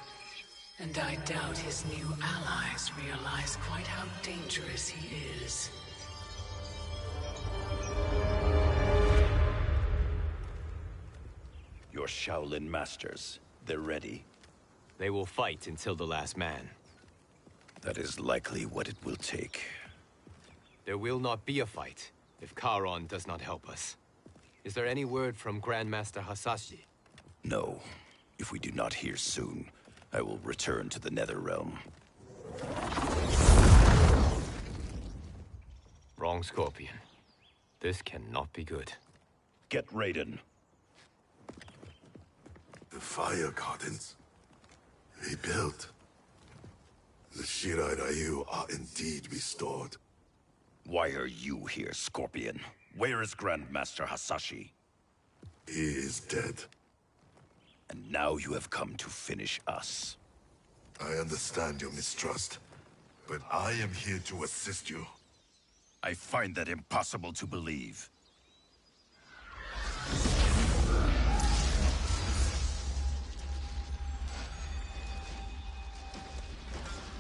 And I doubt his new allies realize quite how dangerous he is. Your Shaolin masters, they're ready. They will fight until the last man. That is likely what it will take. There will not be a fight if Charon does not help us. Is there any word from Grandmaster Hasashi? No. If we do not hear soon, I will return to the Netherrealm. Wrong, Scorpion. This cannot be good. Get Raiden. The Fire Gardens. Rebuilt. The Shirai Ryu are indeed restored. Why are you here, Scorpion? Where is Grandmaster Hasashi? He is dead. And now you have come to finish us. I understand your mistrust, but I am here to assist you. I find that impossible to believe.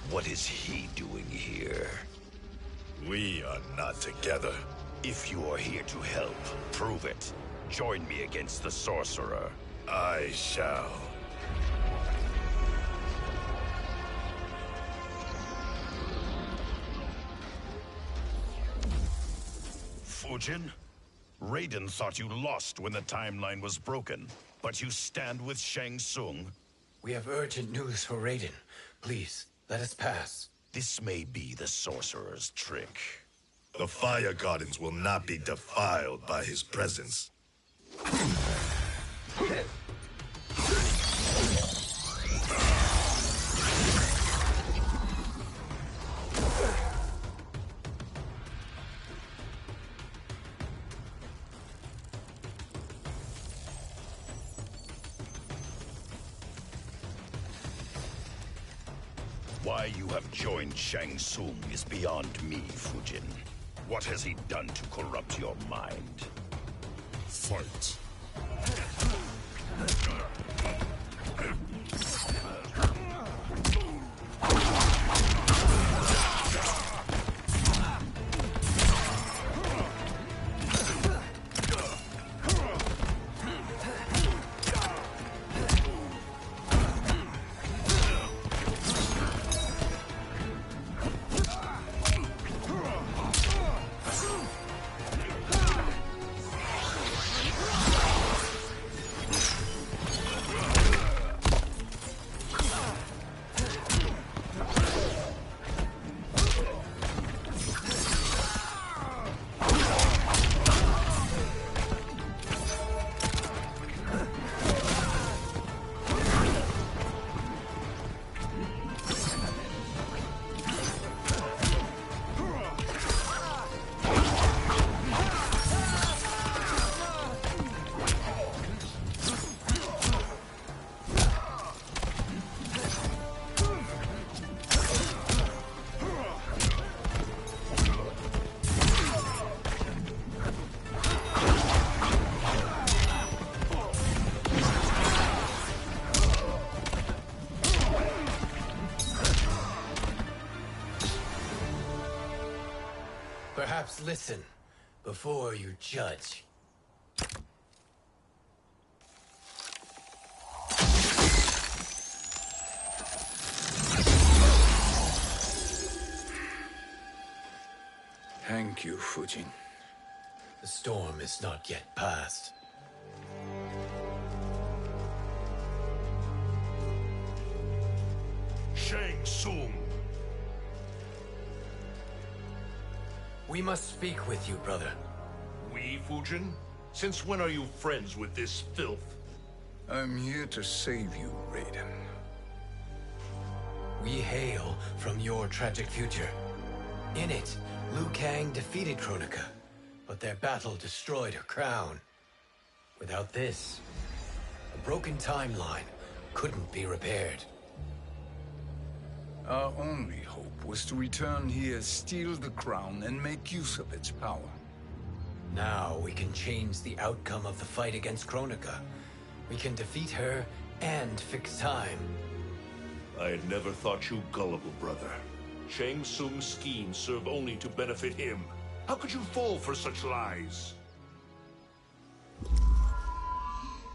What is he doing here? We are not together. If you are here to help, prove it. Join me against the Sorcerer. I shall. Fujin? Raiden thought you lost when the timeline was broken, but you stand with Shang Tsung. We have urgent news for Raiden. Please, let us pass. This may be the Sorcerer's trick. The Fire Gardens will not be defiled by his presence. Why you have joined Shang Tsung is beyond me, Fujin. What has he done to corrupt your mind? Fight. Perhaps listen before you judge. Thank you, Fujin. The storm is not yet past. Shang Tsung. We must speak with you, brother. We, Fujin? Since when are you friends with this filth? I'm here to save you, Raiden. We hail from your tragic future. In it, Liu Kang defeated Kronika, but their battle destroyed her crown. Without this, a broken timeline couldn't be repaired. Our only hope was to return here, steal the crown, and make use of its power. Now we can change the outcome of the fight against Kronika. We can defeat her and fix time. I had never thought you gullible, brother. Shang Tsung's schemes serve only to benefit him. How could you fall for such lies?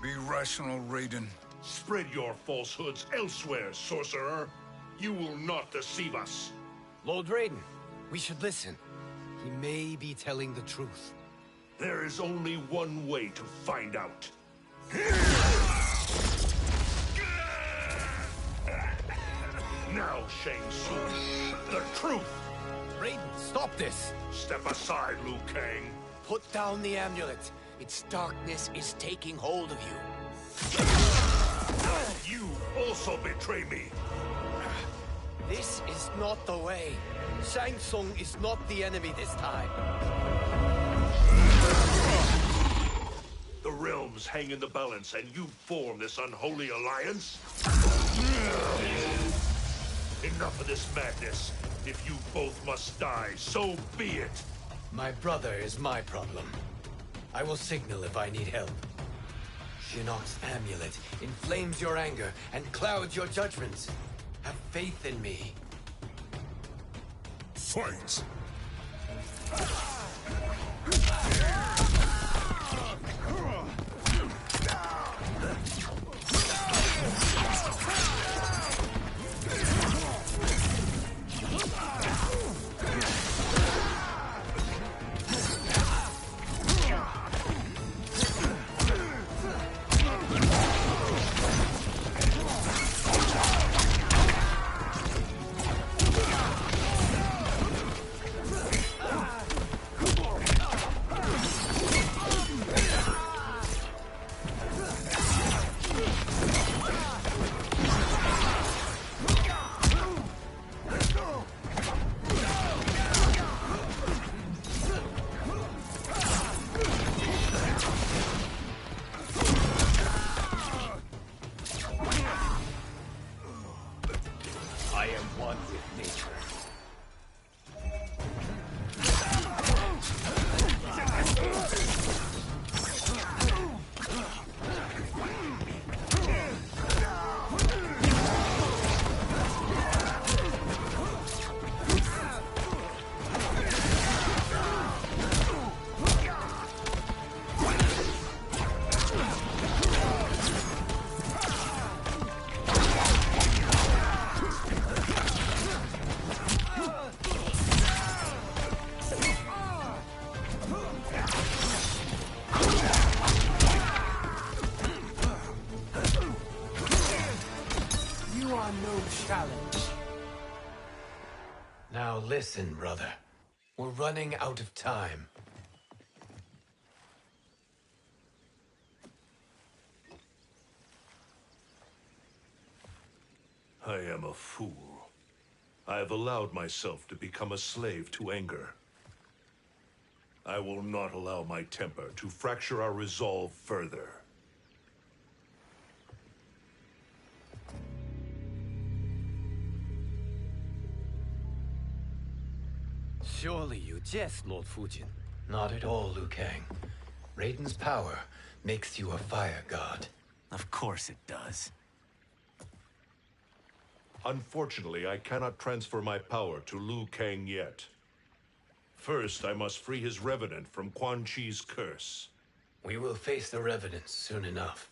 Be rational, Raiden. Spread your falsehoods elsewhere, sorcerer. You will not deceive us. Lord Raiden, we should listen. He may be telling the truth. There is only one way to find out. Now, Shang Tsung, the truth! Raiden, stop this! Step aside, Liu Kang. Put down the amulet. Its darkness is taking hold of you. You also betray me. This is not the way. Shang Tsung is not the enemy this time. The realms hang in the balance, and you form this unholy alliance? Enough of this madness. If you both must die, so be it. My brother is my problem. I will signal if I need help. Shinnok's amulet inflames your anger and clouds your judgments. Have faith in me. Fight! are no challenge. Now listen, brother. We're running out of time. I am a fool. I have allowed myself to become a slave to anger. I will not allow my temper to fracture our resolve further. Surely you jest, Lord Fujin. Not at all, Liu Kang. Raiden's power makes you a fire god. Of course it does. Unfortunately, I cannot transfer my power to Liu Kang yet. First, I must free his Revenant from Quan Chi's curse. We will face the Revenants soon enough.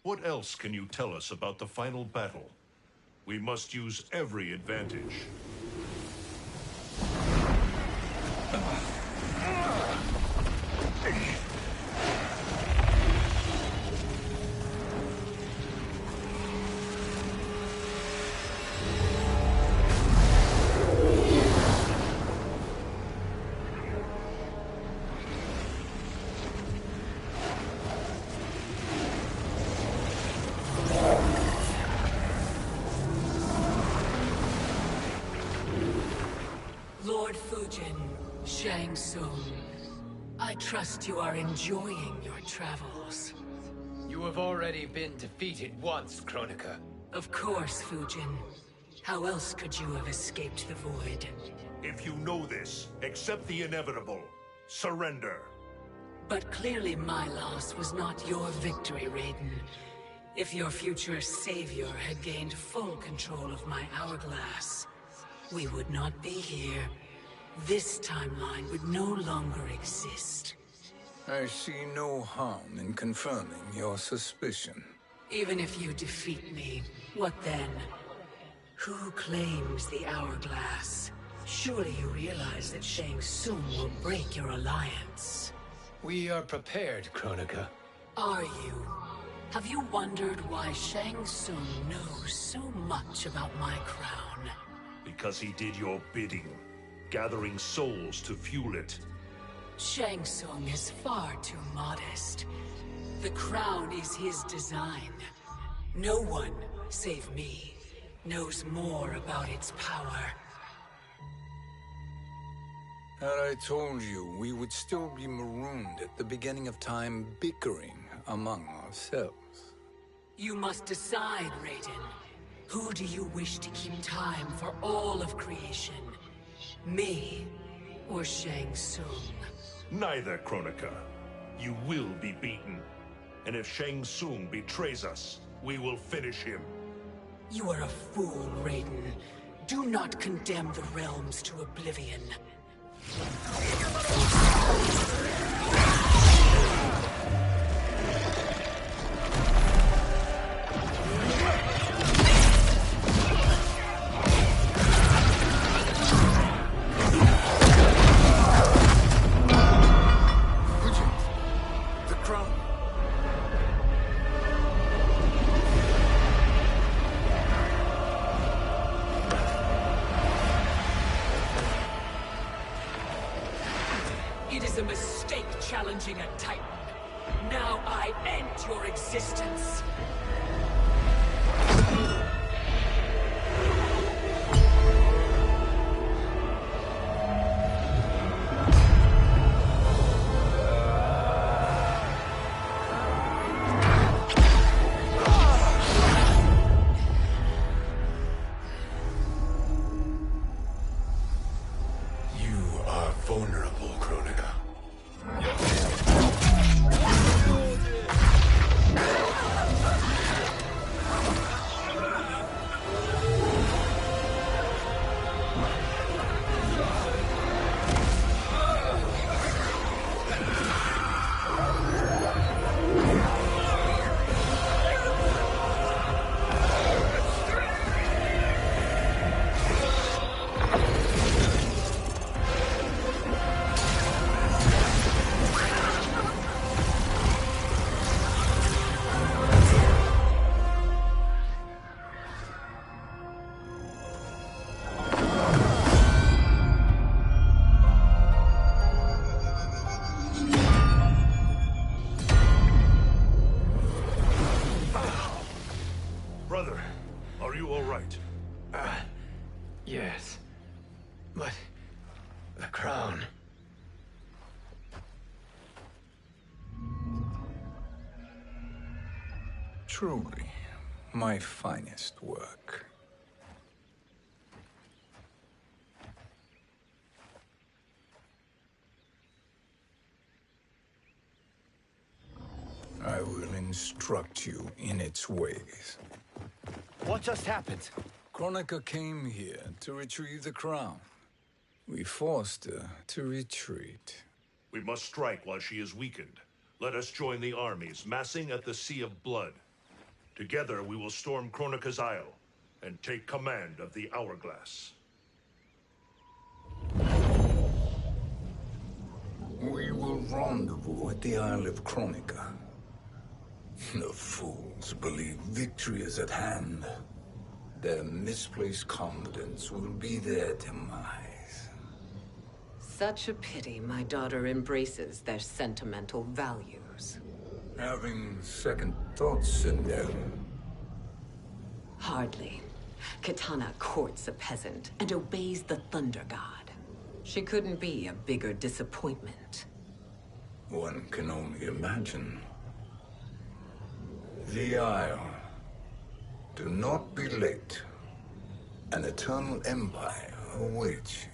What else can you tell us about the final battle? We must use every advantage. Lord Fujin, Shang Tsung, I trust you are enjoying your travels. You have already been defeated once, Kronika. Of course, Fujin. How else could you have escaped the void? If you know this, accept the inevitable. Surrender. But clearly my loss was not your victory, Raiden. If your future savior had gained full control of my hourglass, we would not be here. This timeline would no longer exist. I see no harm in confirming your suspicion. Even if you defeat me, what then? Who claims the hourglass? Surely you realize that Shang Tsung will break your alliance. We are prepared, Kronika. Are you? Have you wondered why Shang Tsung knows so much about my crown? Because he did your bidding, gathering souls to fuel it. Shang Tsung is far too modest. The crown is his design. No one, save me, knows more about its power. Had I told you, we would still be marooned at the beginning of time, bickering among ourselves. You must decide, Raiden. Who do you wish to keep time for all of creation? Me or Shang Tsung? Neither, Kronika. You will be beaten. And if Shang Tsung betrays us, we will finish him. You are a fool, Raiden. Do not condemn the realms to oblivion. It is a mistake challenging a Titan. Now I end your existence. You are vulnerable, Kronika. Brother, are you all right? Yes. But the crown... Truly, my finest work. I will instruct you in its ways. What just happened? Kronika came here to retrieve the crown. We forced her to retreat. We must strike while she is weakened. Let us join the armies, massing at the Sea of Blood. Together we will storm Kronika's Isle and take command of the Hourglass. We will rendezvous at the Isle of Kronika. The fools believe victory is at hand. Their misplaced confidence will be their demise. Such a pity my daughter embraces their sentimental values. Having second thoughts, Sindel? Hardly. Kitana courts a peasant and obeys the Thunder God. She couldn't be a bigger disappointment. One can only imagine. The Isle. Do not be late. An eternal empire awaits you.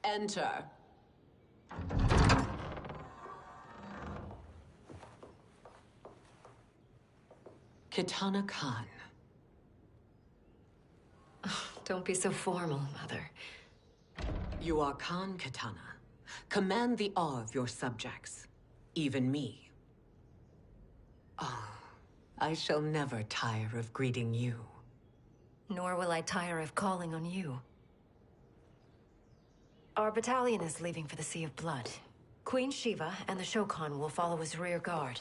Enter. Kitana Khan. Don't be so formal, Mother. You are Khan Kitana. Command the awe of your subjects. Even me. Oh, I shall never tire of greeting you. Nor will I tire of calling on you. Our battalion is leaving for the Sea of Blood. Queen Shiva and the Shokan will follow as rear guard.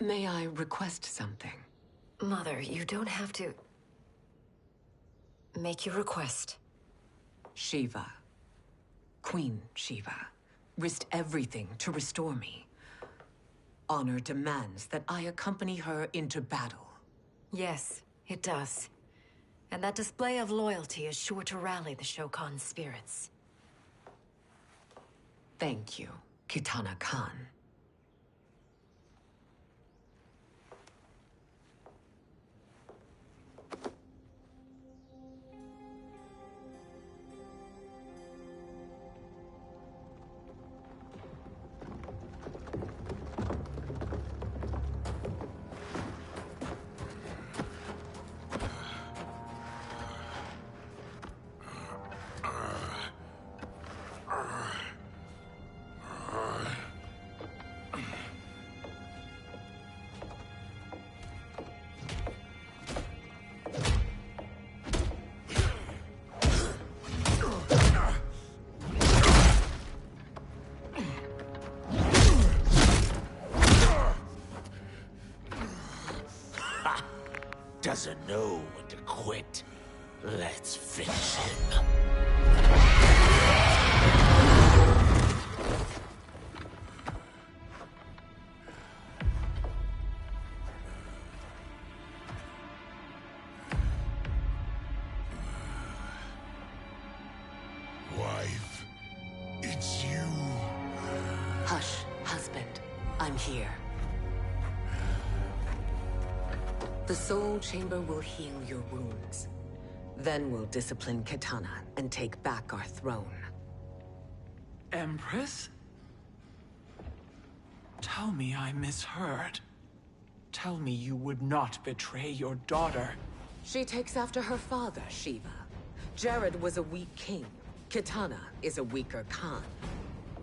May I request something? Mother, you don't have to... make your request. Shiva. Queen Shiva. Risked everything to restore me. Honor demands that I accompany her into battle. Yes, it does. And that display of loyalty is sure to rally the Shokan's spirits. Thank you, Kitana Khan. Doesn't know when to quit. Let's finish him. Wife, it's you. Hush, husband. I'm here. The Soul Chamber will heal your wounds. Then we'll discipline Kitana and take back our throne. Empress? Tell me I misheard. Tell me you would not betray your daughter. She takes after her father, Shiva. Jared was a weak king. Kitana is a weaker Khan.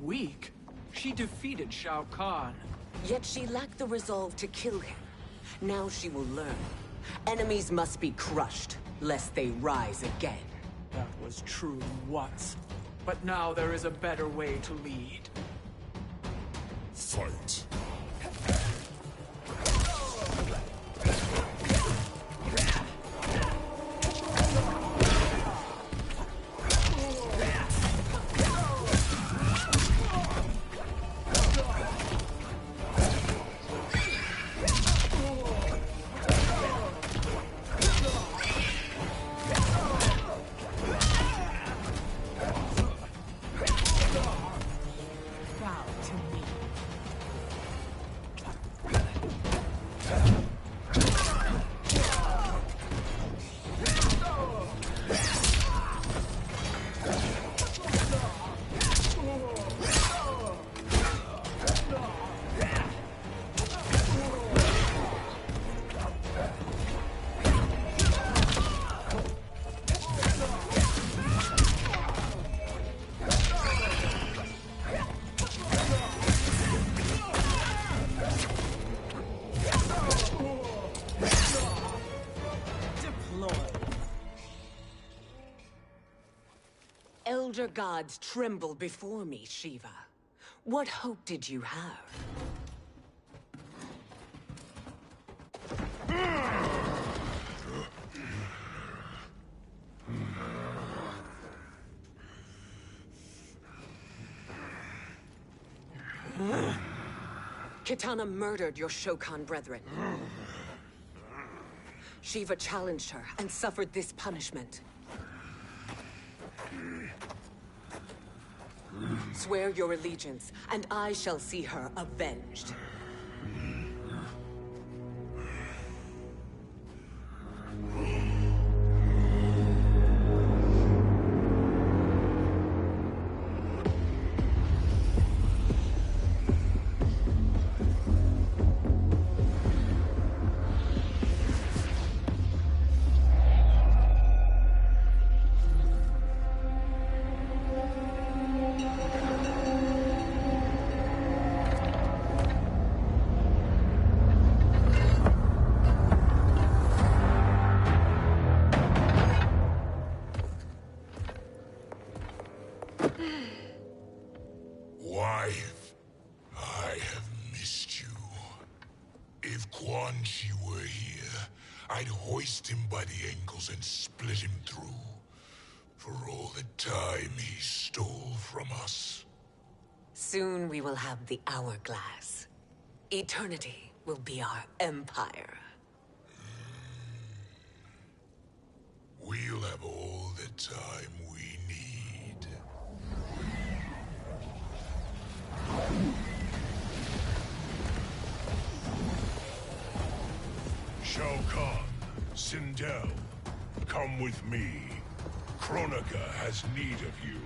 Weak? She defeated Shao Kahn. Yet she lacked the resolve to kill him. Now she will learn. Enemies must be crushed, lest they rise again. That was true once. But now there is a better way to lead. Fight. elder gods tremble before me, Shiva. What hope did you have? Kitana murdered your Shokan brethren. Shiva challenged her and suffered this punishment. Swear your allegiance, and I shall see her avenged. Wife, I have missed you. If Quan Chi were here, I'd hoist him by the ankles and split him through. For all the time he stole from us. Soon we will have the hourglass. Eternity will be our empire. We'll have all the time we need. Shao Kahn, Sindel, come with me. Kronika has need of you.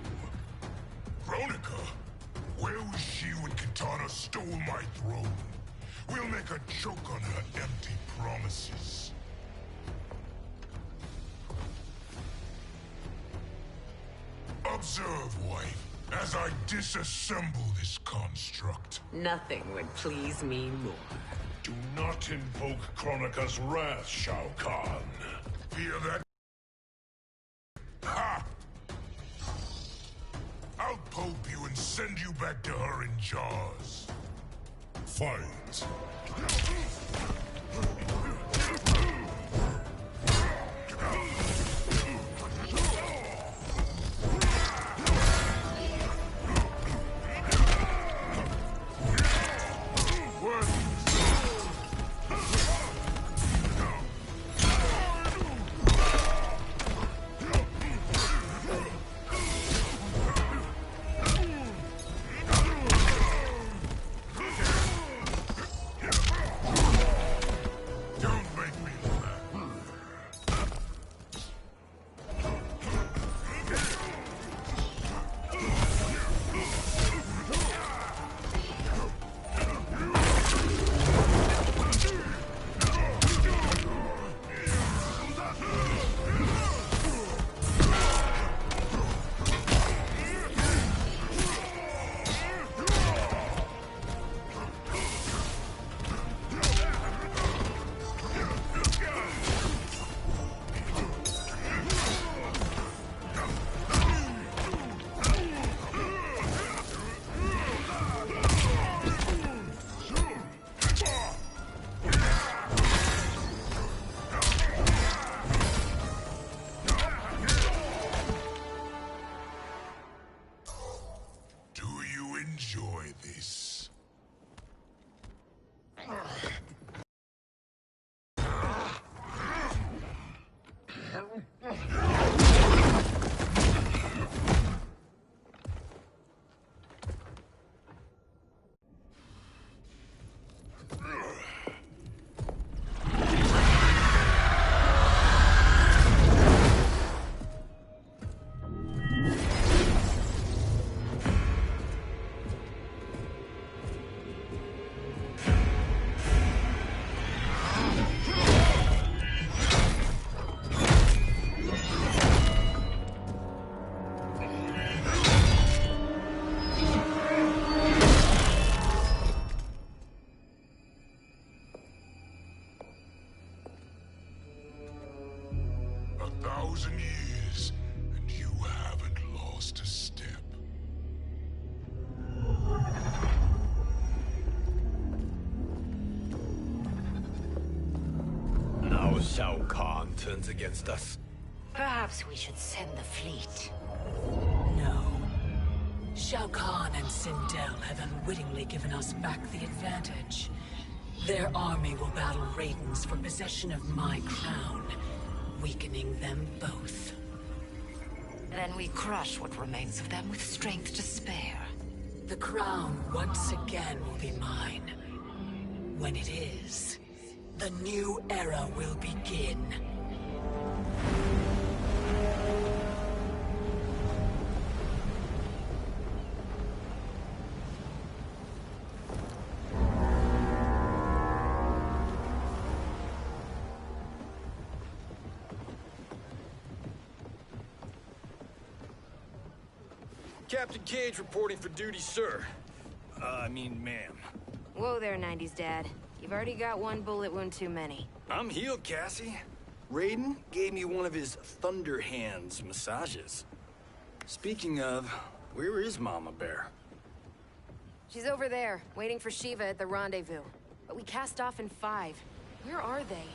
Kronika? Where was she when Kitana stole my throne? We'll make a joke on her empty promises. Observe, wife, as I disassemble this construct. Nothing would please me more. Do not invoke Kronika's wrath, Shao Kahn. Hear that? Ha! I'll pope you and send you back to her in jars. Fight! Enjoy this. Suppose Shao Kahn turns against us. Perhaps we should send the fleet. No. Shao Kahn and Sindel have unwittingly given us back the advantage. Their army will battle Raidens for possession of my crown, weakening them both. Then we crush what remains of them with strength to spare. The crown once again will be mine. When it is, the new era will begin. Captain Cage reporting for duty, sir. Ma'am. Whoa there, 90s Dad. You've already got one bullet wound too many. I'm healed, Cassie. Raiden gave me one of his Thunder Hands massages. Speaking of, where is Mama Bear? She's over there, waiting for Shiva at the rendezvous. But we cast off in 5. Where are they?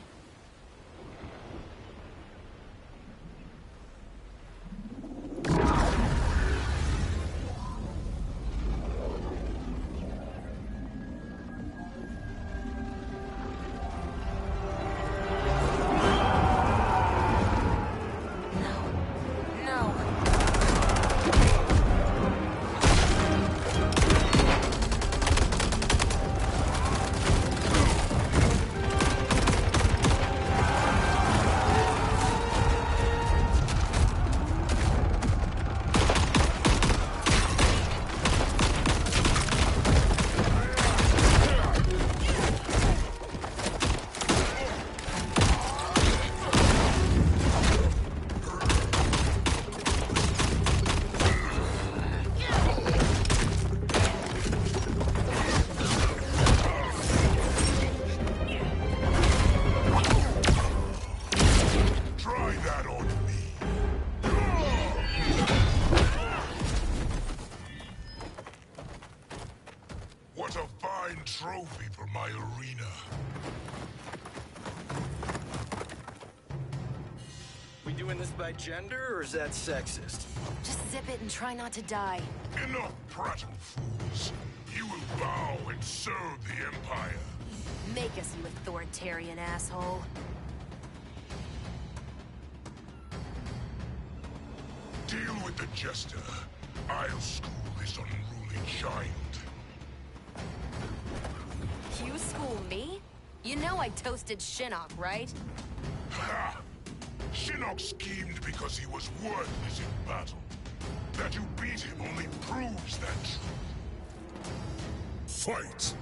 What a fine trophy for my arena. We doing this by gender, or is that sexist? Just zip it and try not to die. Enough prattle, fools. You will bow and serve the Empire. Make us, you authoritarian asshole. Deal with the jester. I'll school this unruly child. You school me? You know I toasted Shinnok, right? Ha! Shinnok schemed because he was worthless in battle. That you beat him only proves that truth. Fight!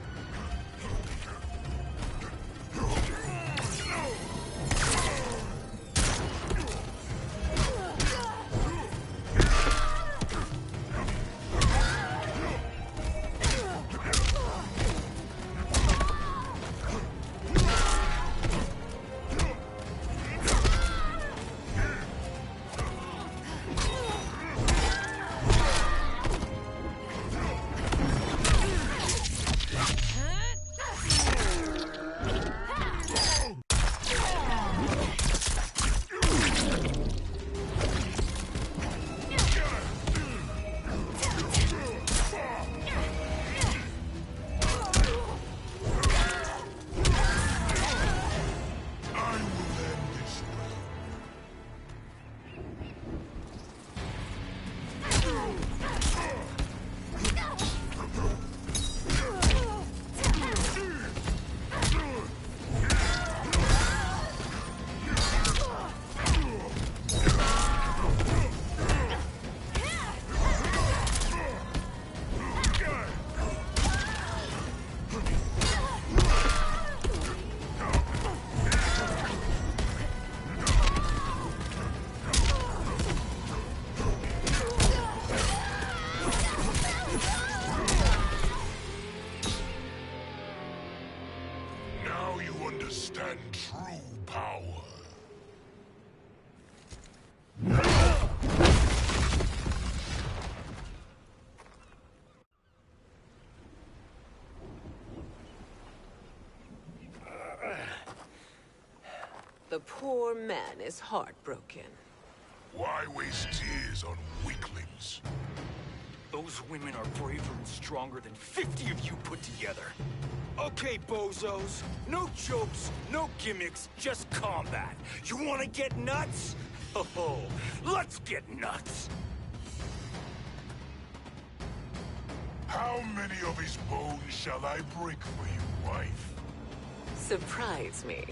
The poor man is heartbroken. Why waste tears on weaklings? Those women are braver and stronger than 50 of you put together. Okay, bozos. No jokes, no gimmicks, just combat. You wanna get nuts? Oh, let's get nuts! How many of his bones shall I break for you, wife? Surprise me.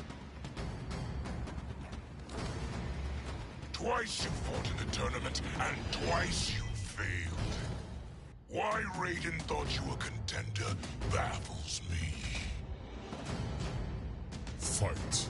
Twice you fought in the tournament, and twice you failed. Why Raiden thought you a contender baffles me. Fight.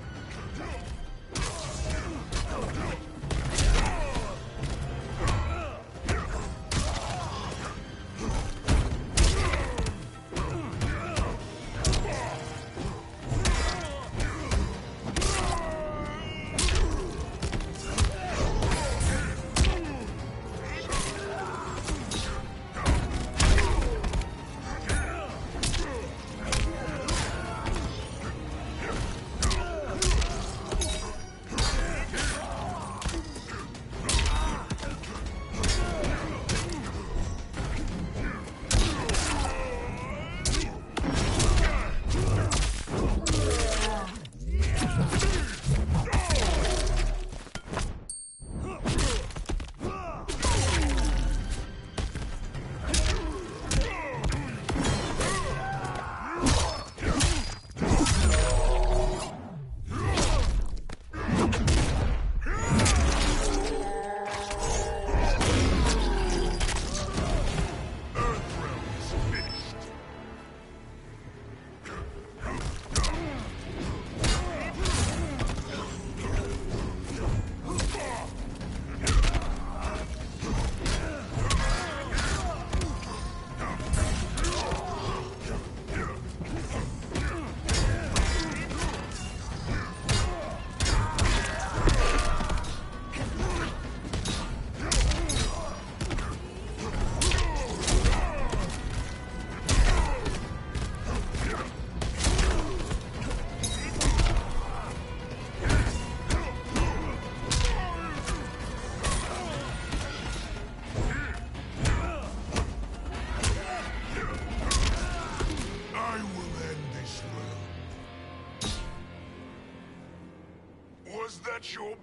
Was that your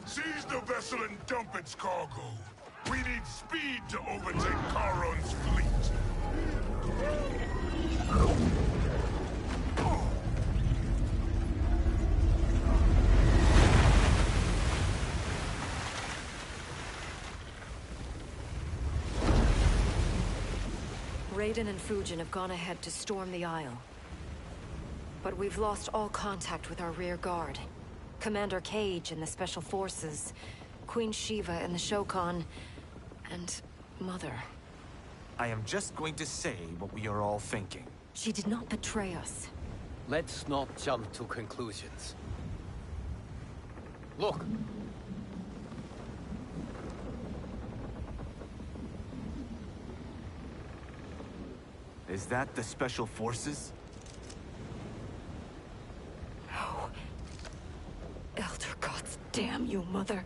Seize the vessel and dump its cargo. We need speed to overtake Charon's fleet. Raiden and Fujin have gone ahead to storm the Isle. But we've lost all contact with our rear guard. Commander Cage and the Special Forces, Queen Shiva and the Shokan, and Mother. I am just going to say what we are all thinking. She did not betray us. Let's not jump to conclusions. Look! Is that the Special Forces? No. Elder gods damn you, Mother.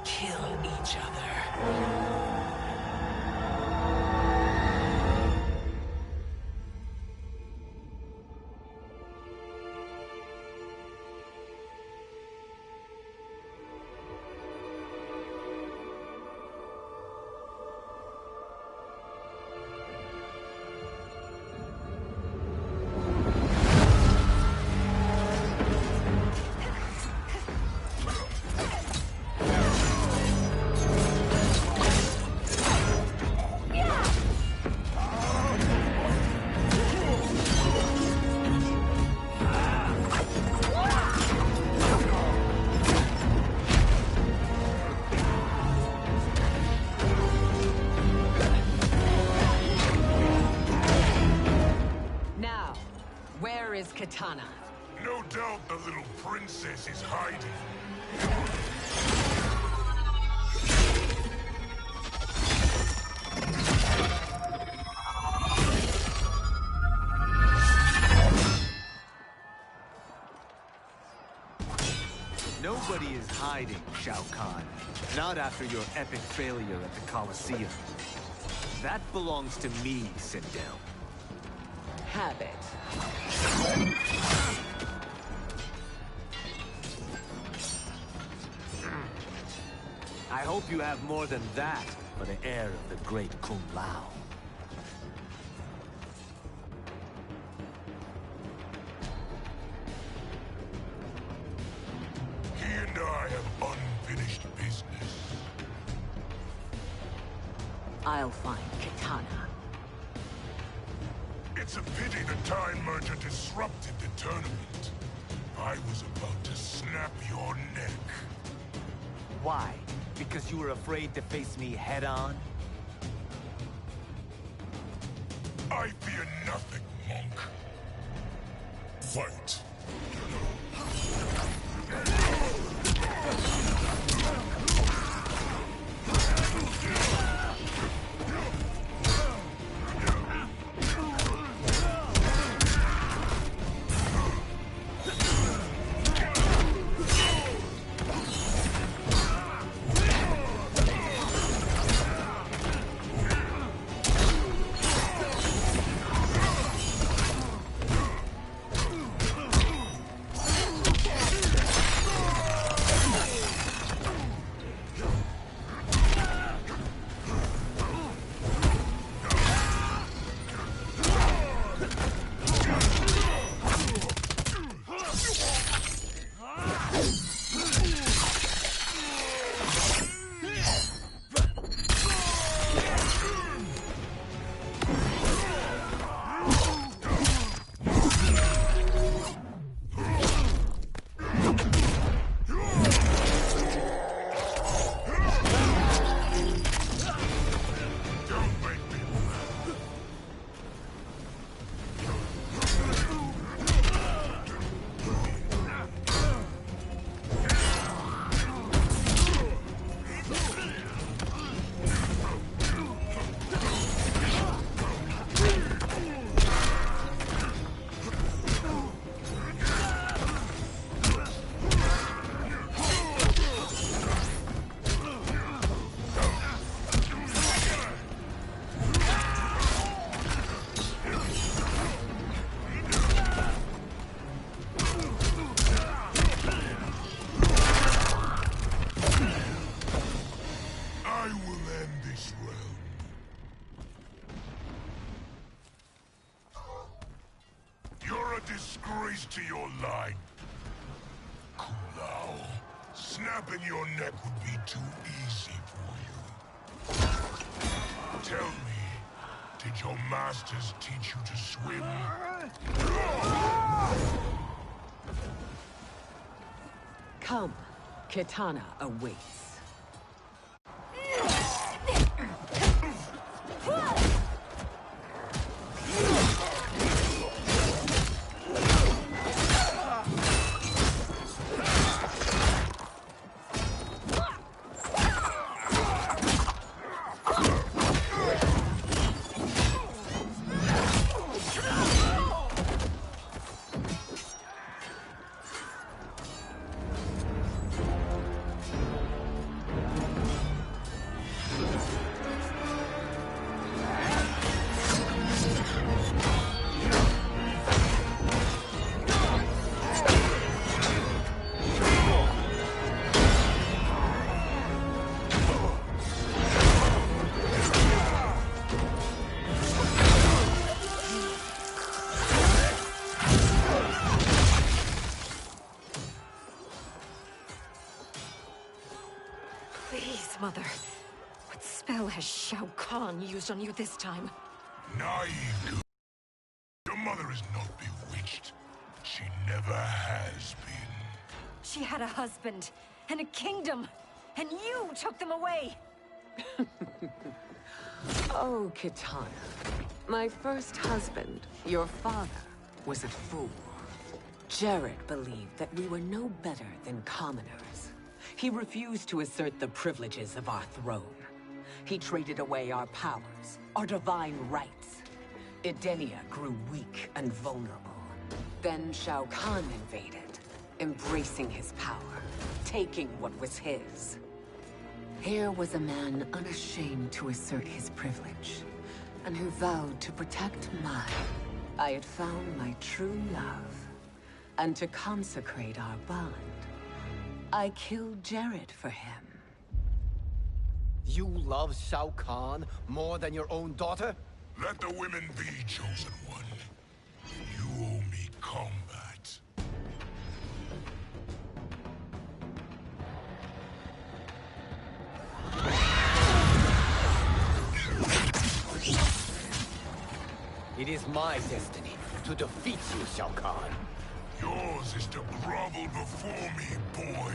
Kill each other. Kitana. No doubt the little princess is hiding. Nobody is hiding, Shao Kahn. Not after your epic failure at the Colosseum. That belongs to me, Sindel. Have it. I hope you have more than that for the heir of the great Kung Lao. He and I have unfinished business. I'll find Kitana. It's a pity the Time Merger disrupted the tournament. I was about to snap your neck. Why? Because you were afraid to face me head-on? I fear nothing, monk. Fight. Disgrace to your line. Kung Lao, snapping your neck would be too easy for you. Tell me, did your masters teach you to swim? Come, Kitana awaits. Please, Mother. What spell has Shao Kahn used on you this time? Naive girl. Your mother is not bewitched. She never has been. She had a husband and a kingdom, and you took them away! Oh, Kitana. My first husband, your father, was a fool. Jared believed that we were no better than commoners. He refused to assert the privileges of our throne. He traded away our powers, our divine rights. Edenia grew weak and vulnerable. Then Shao Kahn invaded, embracing his power, taking what was his. Here was a man unashamed to assert his privilege, and who vowed to protect mine. I had found my true love, and to consecrate our bond, I killed Jared for him. You love Shao Kahn more than your own daughter? Let the women be, Chosen One. You owe me combat. It is my destiny to defeat you, Shao Kahn. Yours is to grovel before me, boy.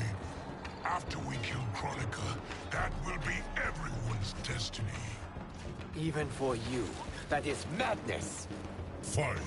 After we kill Kronika, that will be everyone's destiny. Even for you, that is madness. Fight.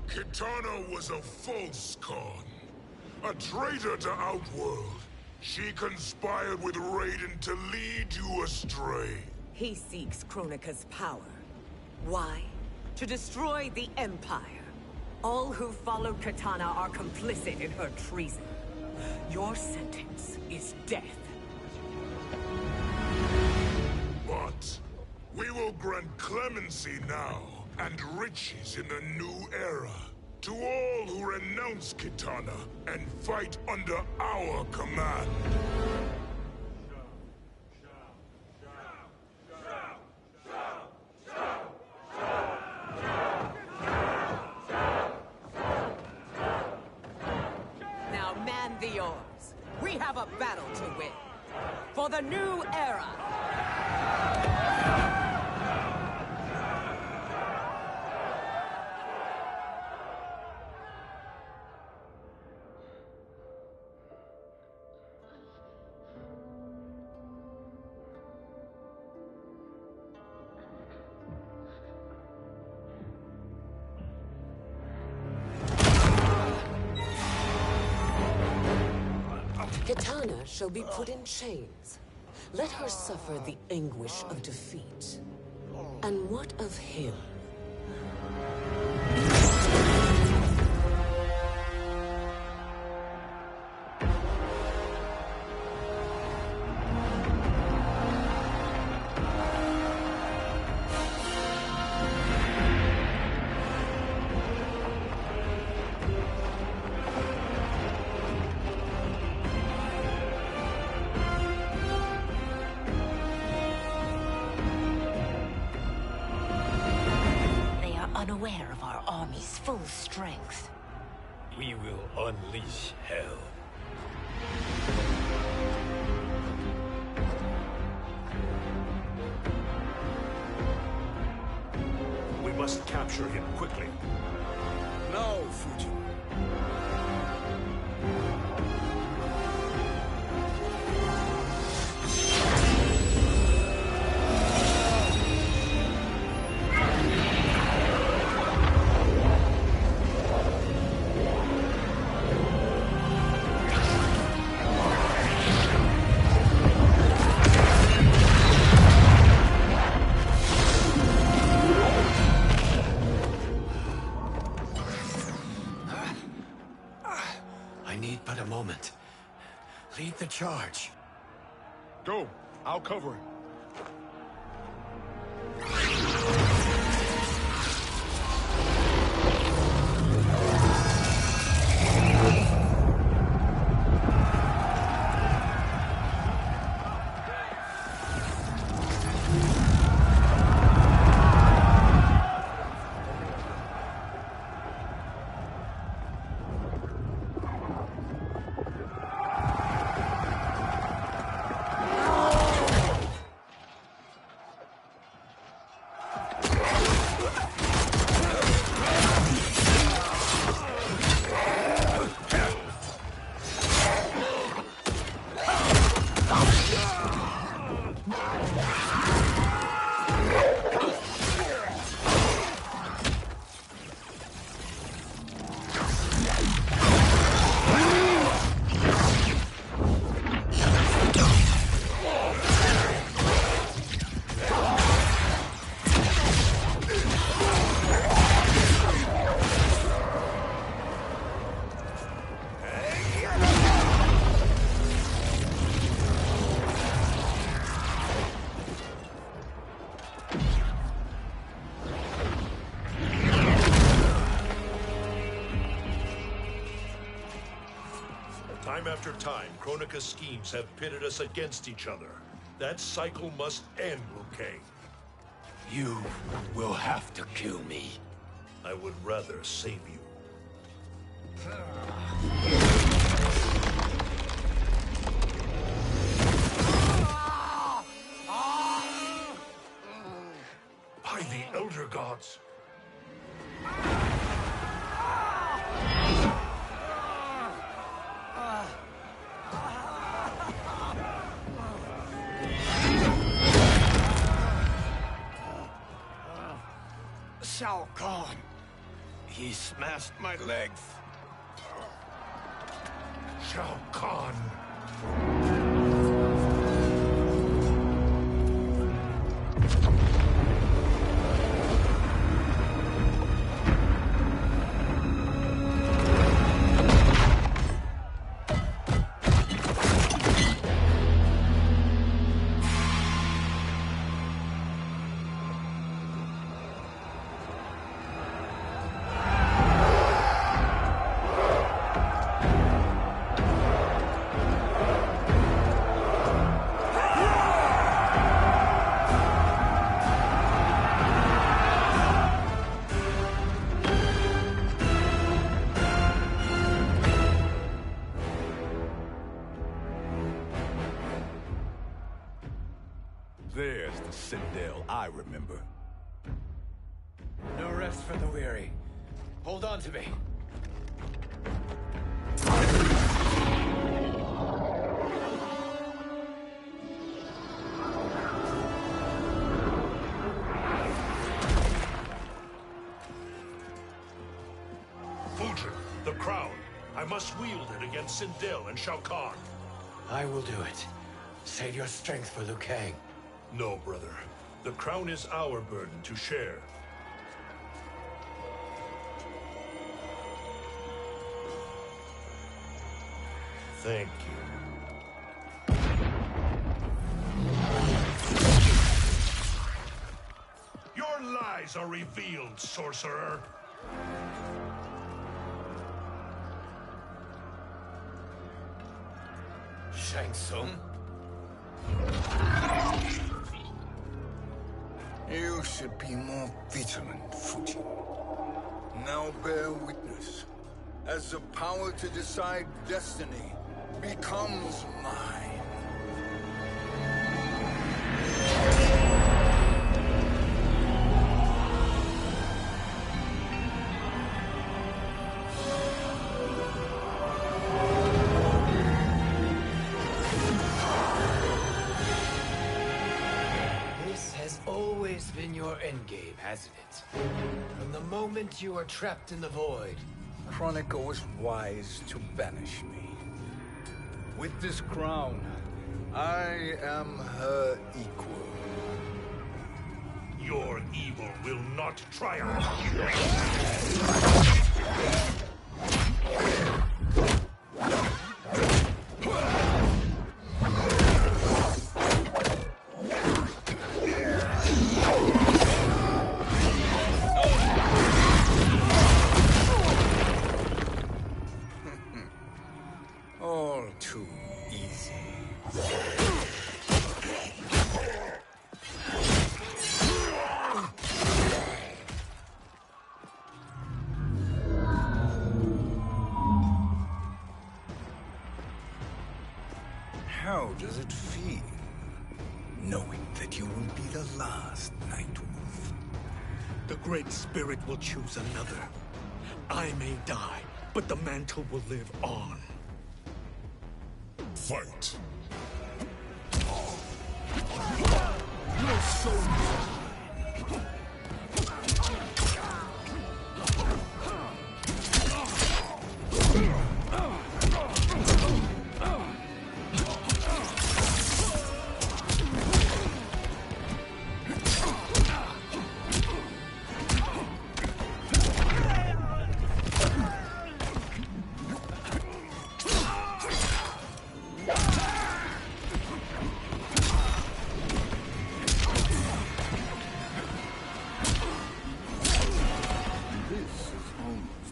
Kitana was a false Khan, a traitor to Outworld. She conspired with Raiden to lead you astray. He seeks Kronika's power. Why? To destroy the Empire. All who follow Kitana are complicit in her treason. Your sentence is death. But we will grant clemency now and riches in the new era to all who renounce Kitana and fight under our command. Now man the oars. We have a battle to win. For the new era. Kitana shall be put in chains. Let her suffer the anguish of defeat. And what of him? enemy's full strength. We will unleash hell. We must capture him quickly. Now, Fujin. I need but a moment. Lead the charge. Go. I'll cover him. Time after time, Kronika's schemes have pitted us against each other. That cycle must end, Liu Kang. You will have to kill me. I would rather save you. By the Elder Gods! Shao Kahn! He smashed my legs! Shao Kahn! There's the Citadel I remember. No rest for the weary. Hold on to me. Fulgin, the crown. I must wield it against Sindel and Shao Kahn. I will do it. Save your strength for Liu Kang. No, brother. The crown is our burden to share. Thank you. Your lies are revealed, sorcerer. Shang Tsung? You should be more vigilant, Fujin. Now bear witness, as the power to decide destiny becomes mine. This has always been your endgame, hasn't it? From the moment you were trapped in the void. Kronika was wise to banish me. With this crown, I am her equal. Your evil will not triumph. All too easy. How does it feel, knowing that you will be the last Nightwolf? The Great Spirit will choose another. I may die, but the mantle will live on. Fight. Your soul.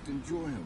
Enjoyable.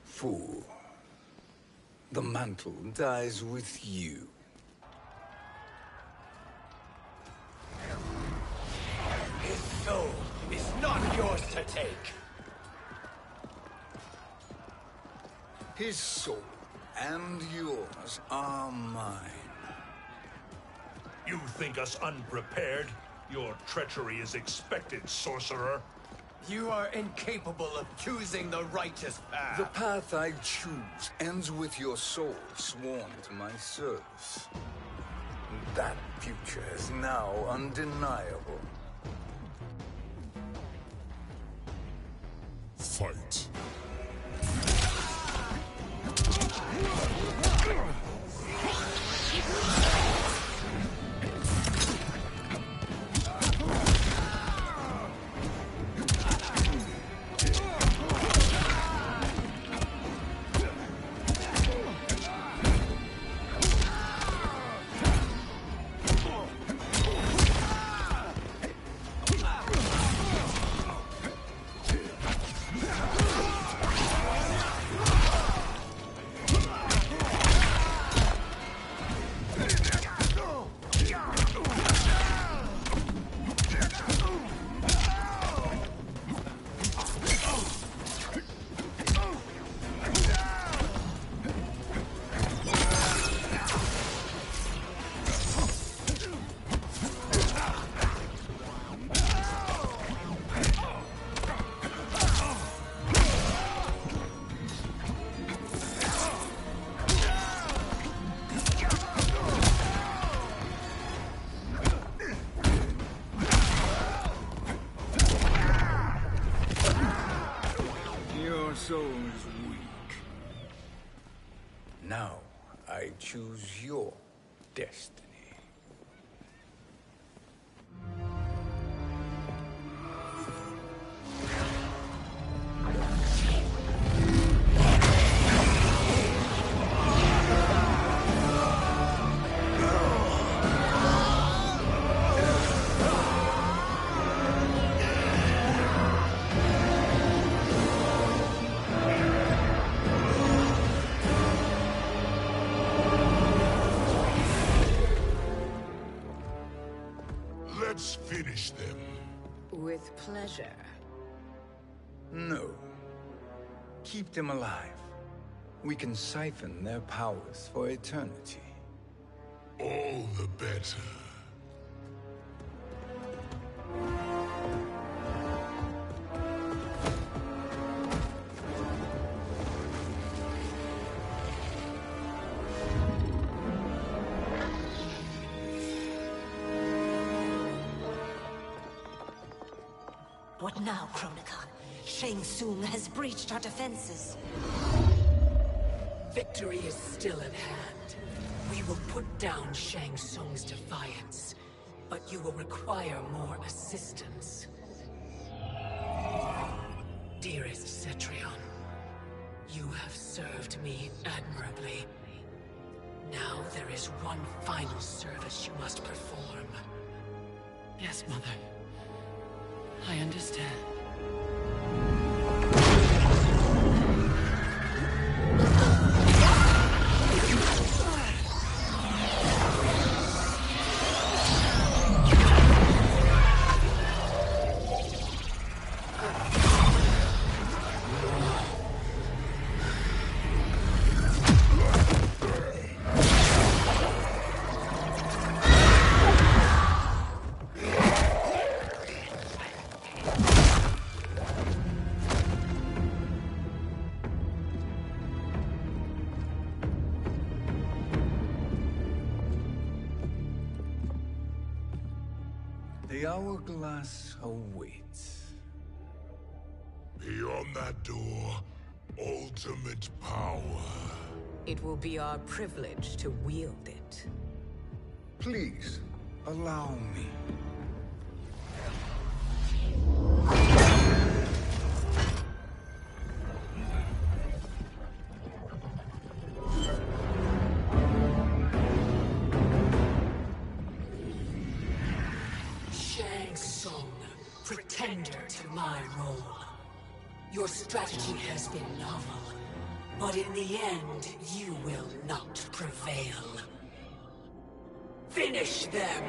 Fool. The mantle dies with you. His soul is not yours to take. His soul and yours are mine. You think us unprepared? Your treachery is expected, sorcerer. You are incapable of choosing the righteous path. The path I choose ends with your soul sworn to my service. That future is now undeniable. Fight. Now, I choose your destiny. Let's finish them. With pleasure. No. Keep them alive. We can siphon their powers for eternity. All the better. What now, Kronika? Shang Tsung has breached our defenses. Victory is still at hand. We will put down Shang Tsung's defiance, but you will require more assistance. Dearest Cetrion, you have served me admirably. Now there is one final service you must perform. Yes, Mother. I understand. The hourglass awaits. Beyond that door, ultimate power. It will be our privilege to wield it. Please, allow me. Shang Tsung, pretender to my role. Your strategy has been novel, but in the end, you will not prevail. Finish them!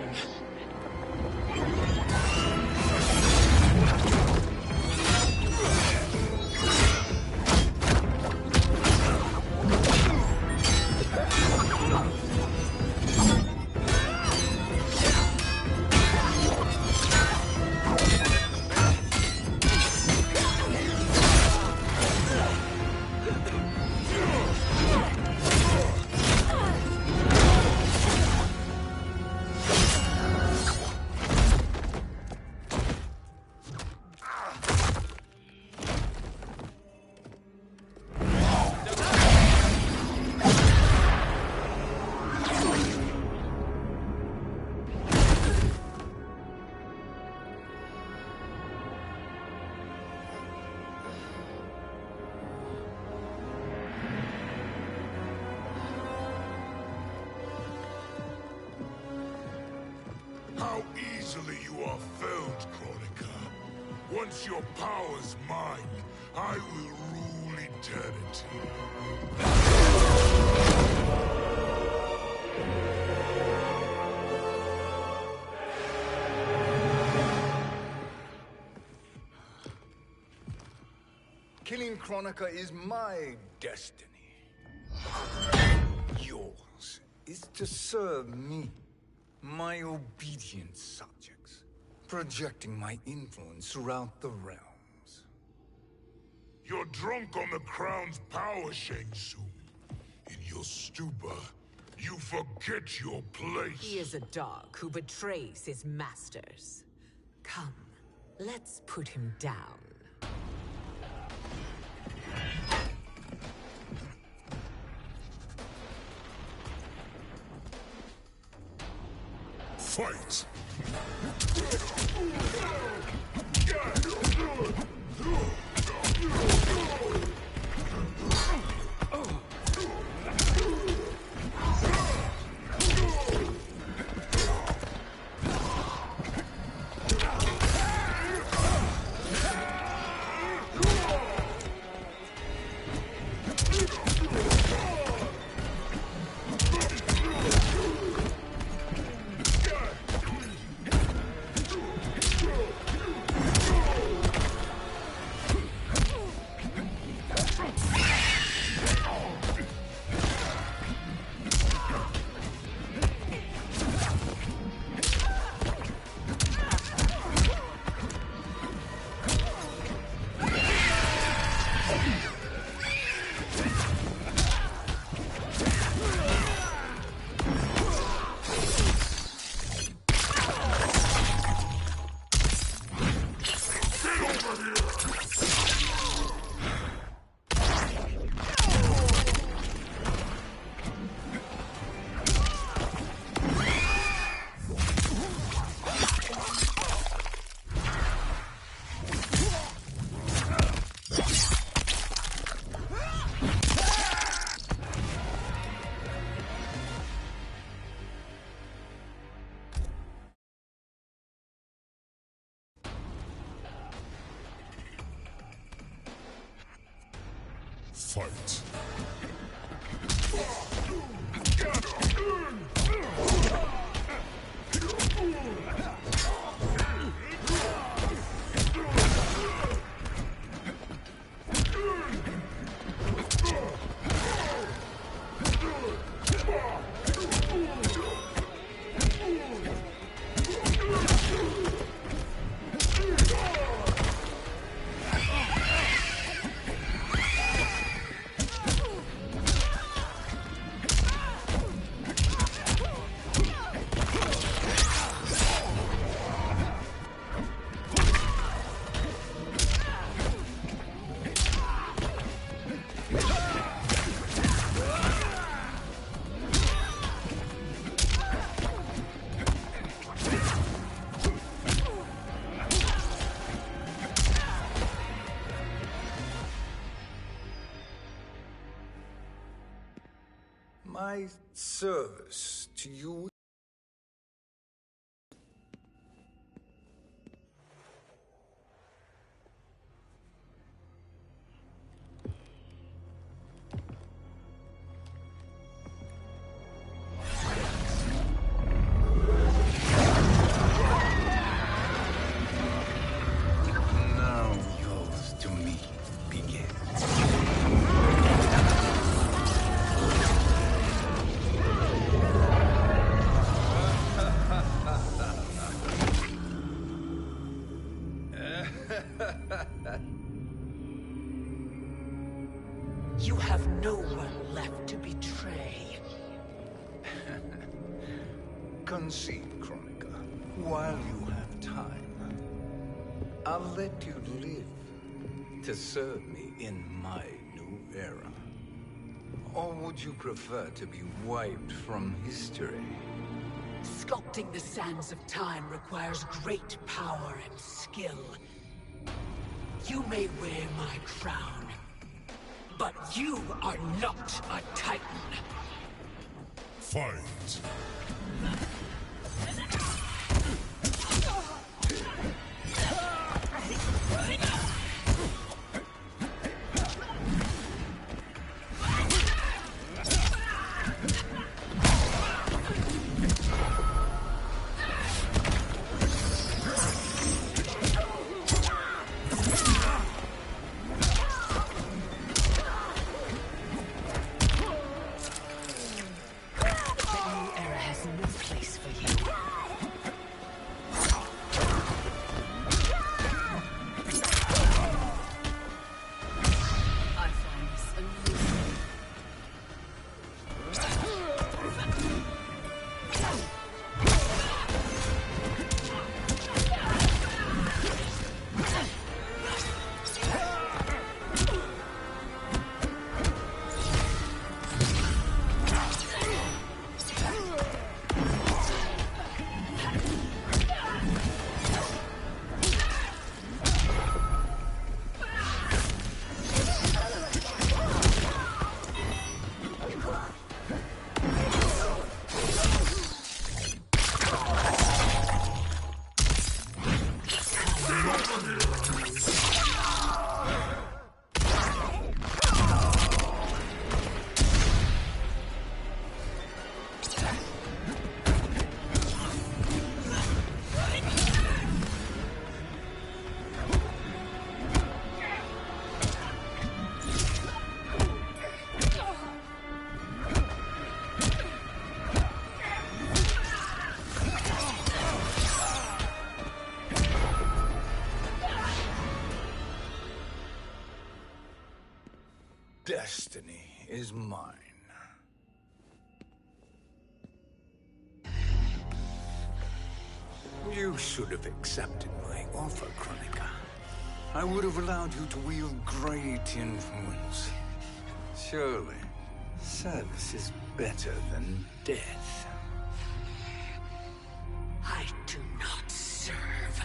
How easily you are felled, Kronika. Once your power's mine, I will rule eternity. Killing Kronika is my destiny. Yours is to serve me, my obedient subjects, projecting my influence throughout the realms. You're drunk on the crown's power, Shang Tsung. In your stupor, you forget your place. He is a dog who betrays his masters. Come, let's put him down. Fight! Fight. My service to you. Now yours to me begins. You have no one left to betray. Concede, Chronica, while you have time. I'll let you live to serve me in my new era. Or would you prefer to be wiped from history? Sculpting the sands of time requires great power and skill. You may wear my crown, but you are not a Titan. Fight! The new era has no place is mine. You should have accepted my offer, Kronika. I would have allowed you to wield great influence. Surely, service is better than death. I do not serve.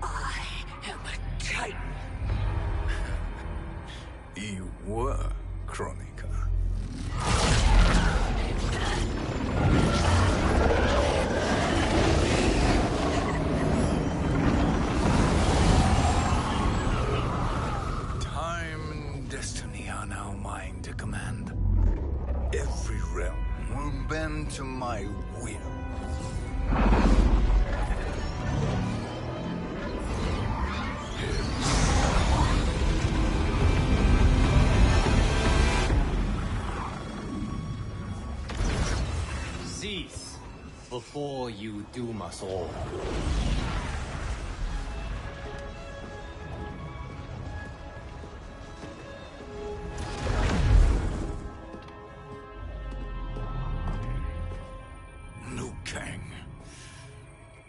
I am a Titan. You were, Kronika. Time and destiny are now mine to command. Every realm will bend to my will. Cease before you doom us all. Liu Kang.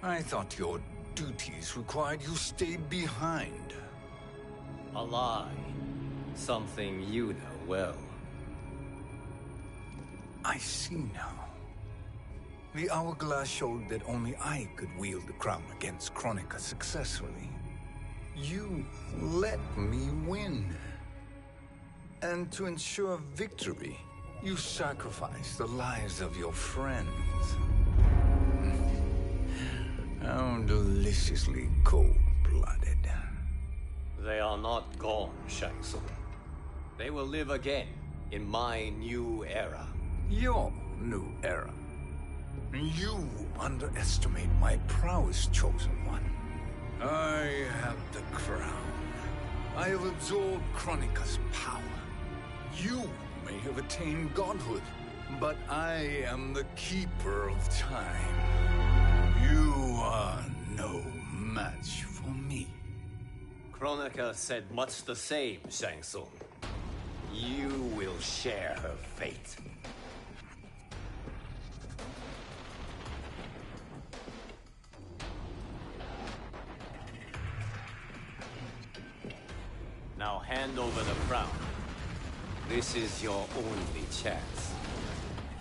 I thought your duties required you stayed behind. A lie. Something you know well. I see now. The hourglass showed that only I could wield the crown against Kronika successfully. You let me win. And to ensure victory, you sacrificed the lives of your friends. How deliciously cold-blooded. They are not gone, Shang Tsung. They will live again in my new era. Your new era. You underestimate my prowess, Chosen One. I have the crown. I have absorbed Kronika's power. You may have attained godhood, but I am the keeper of time. You are no match for me. Kronika said much the same, Shang Tsung. You will share her fate. Now hand over the crown. This is your only chance.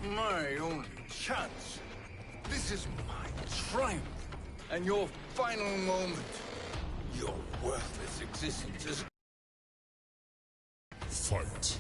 My only chance? This is my triumph, and your final moment. Your worthless existence is... Fight.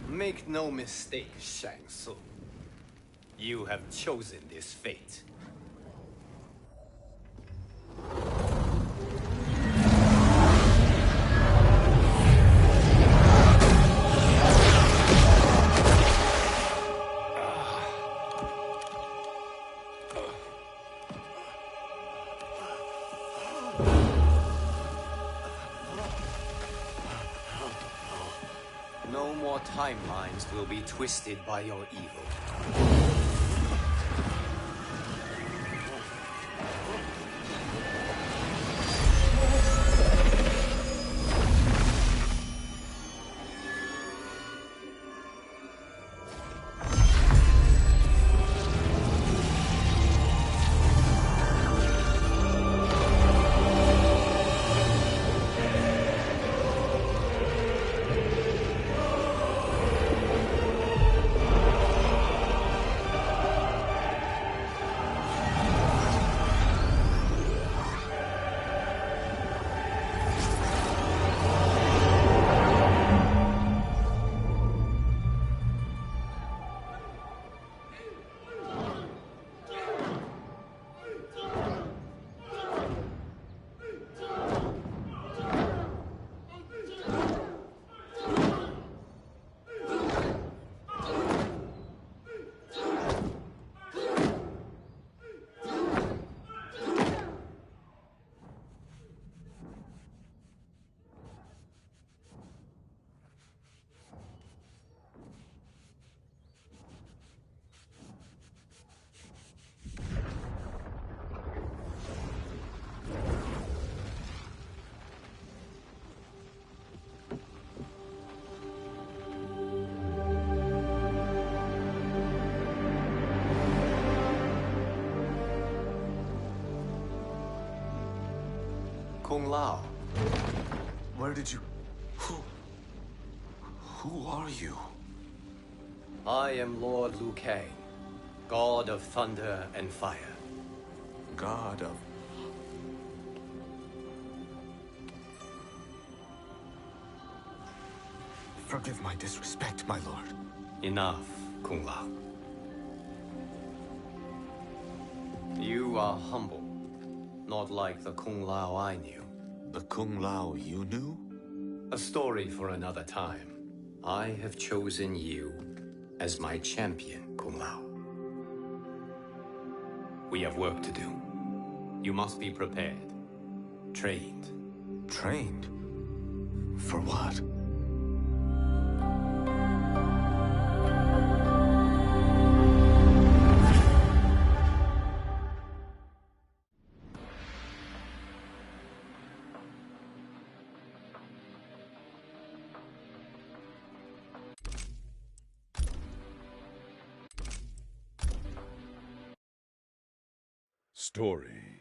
Make no mistake, Shang Tsung. You have chosen this fate. No more timelines will be twisted by your evil. Kung Lao. Where did you... Who are you? I am Lord Liu Kang, God of Thunder and Fire. God of... Forgive my disrespect, my lord. Enough, Kung Lao. You are humble, not like the Kung Lao I knew. The Kung Lao you knew? A story for another time. I have chosen you as my champion, Kung Lao. We have work to do. You must be prepared. Trained. Trained? For what? Story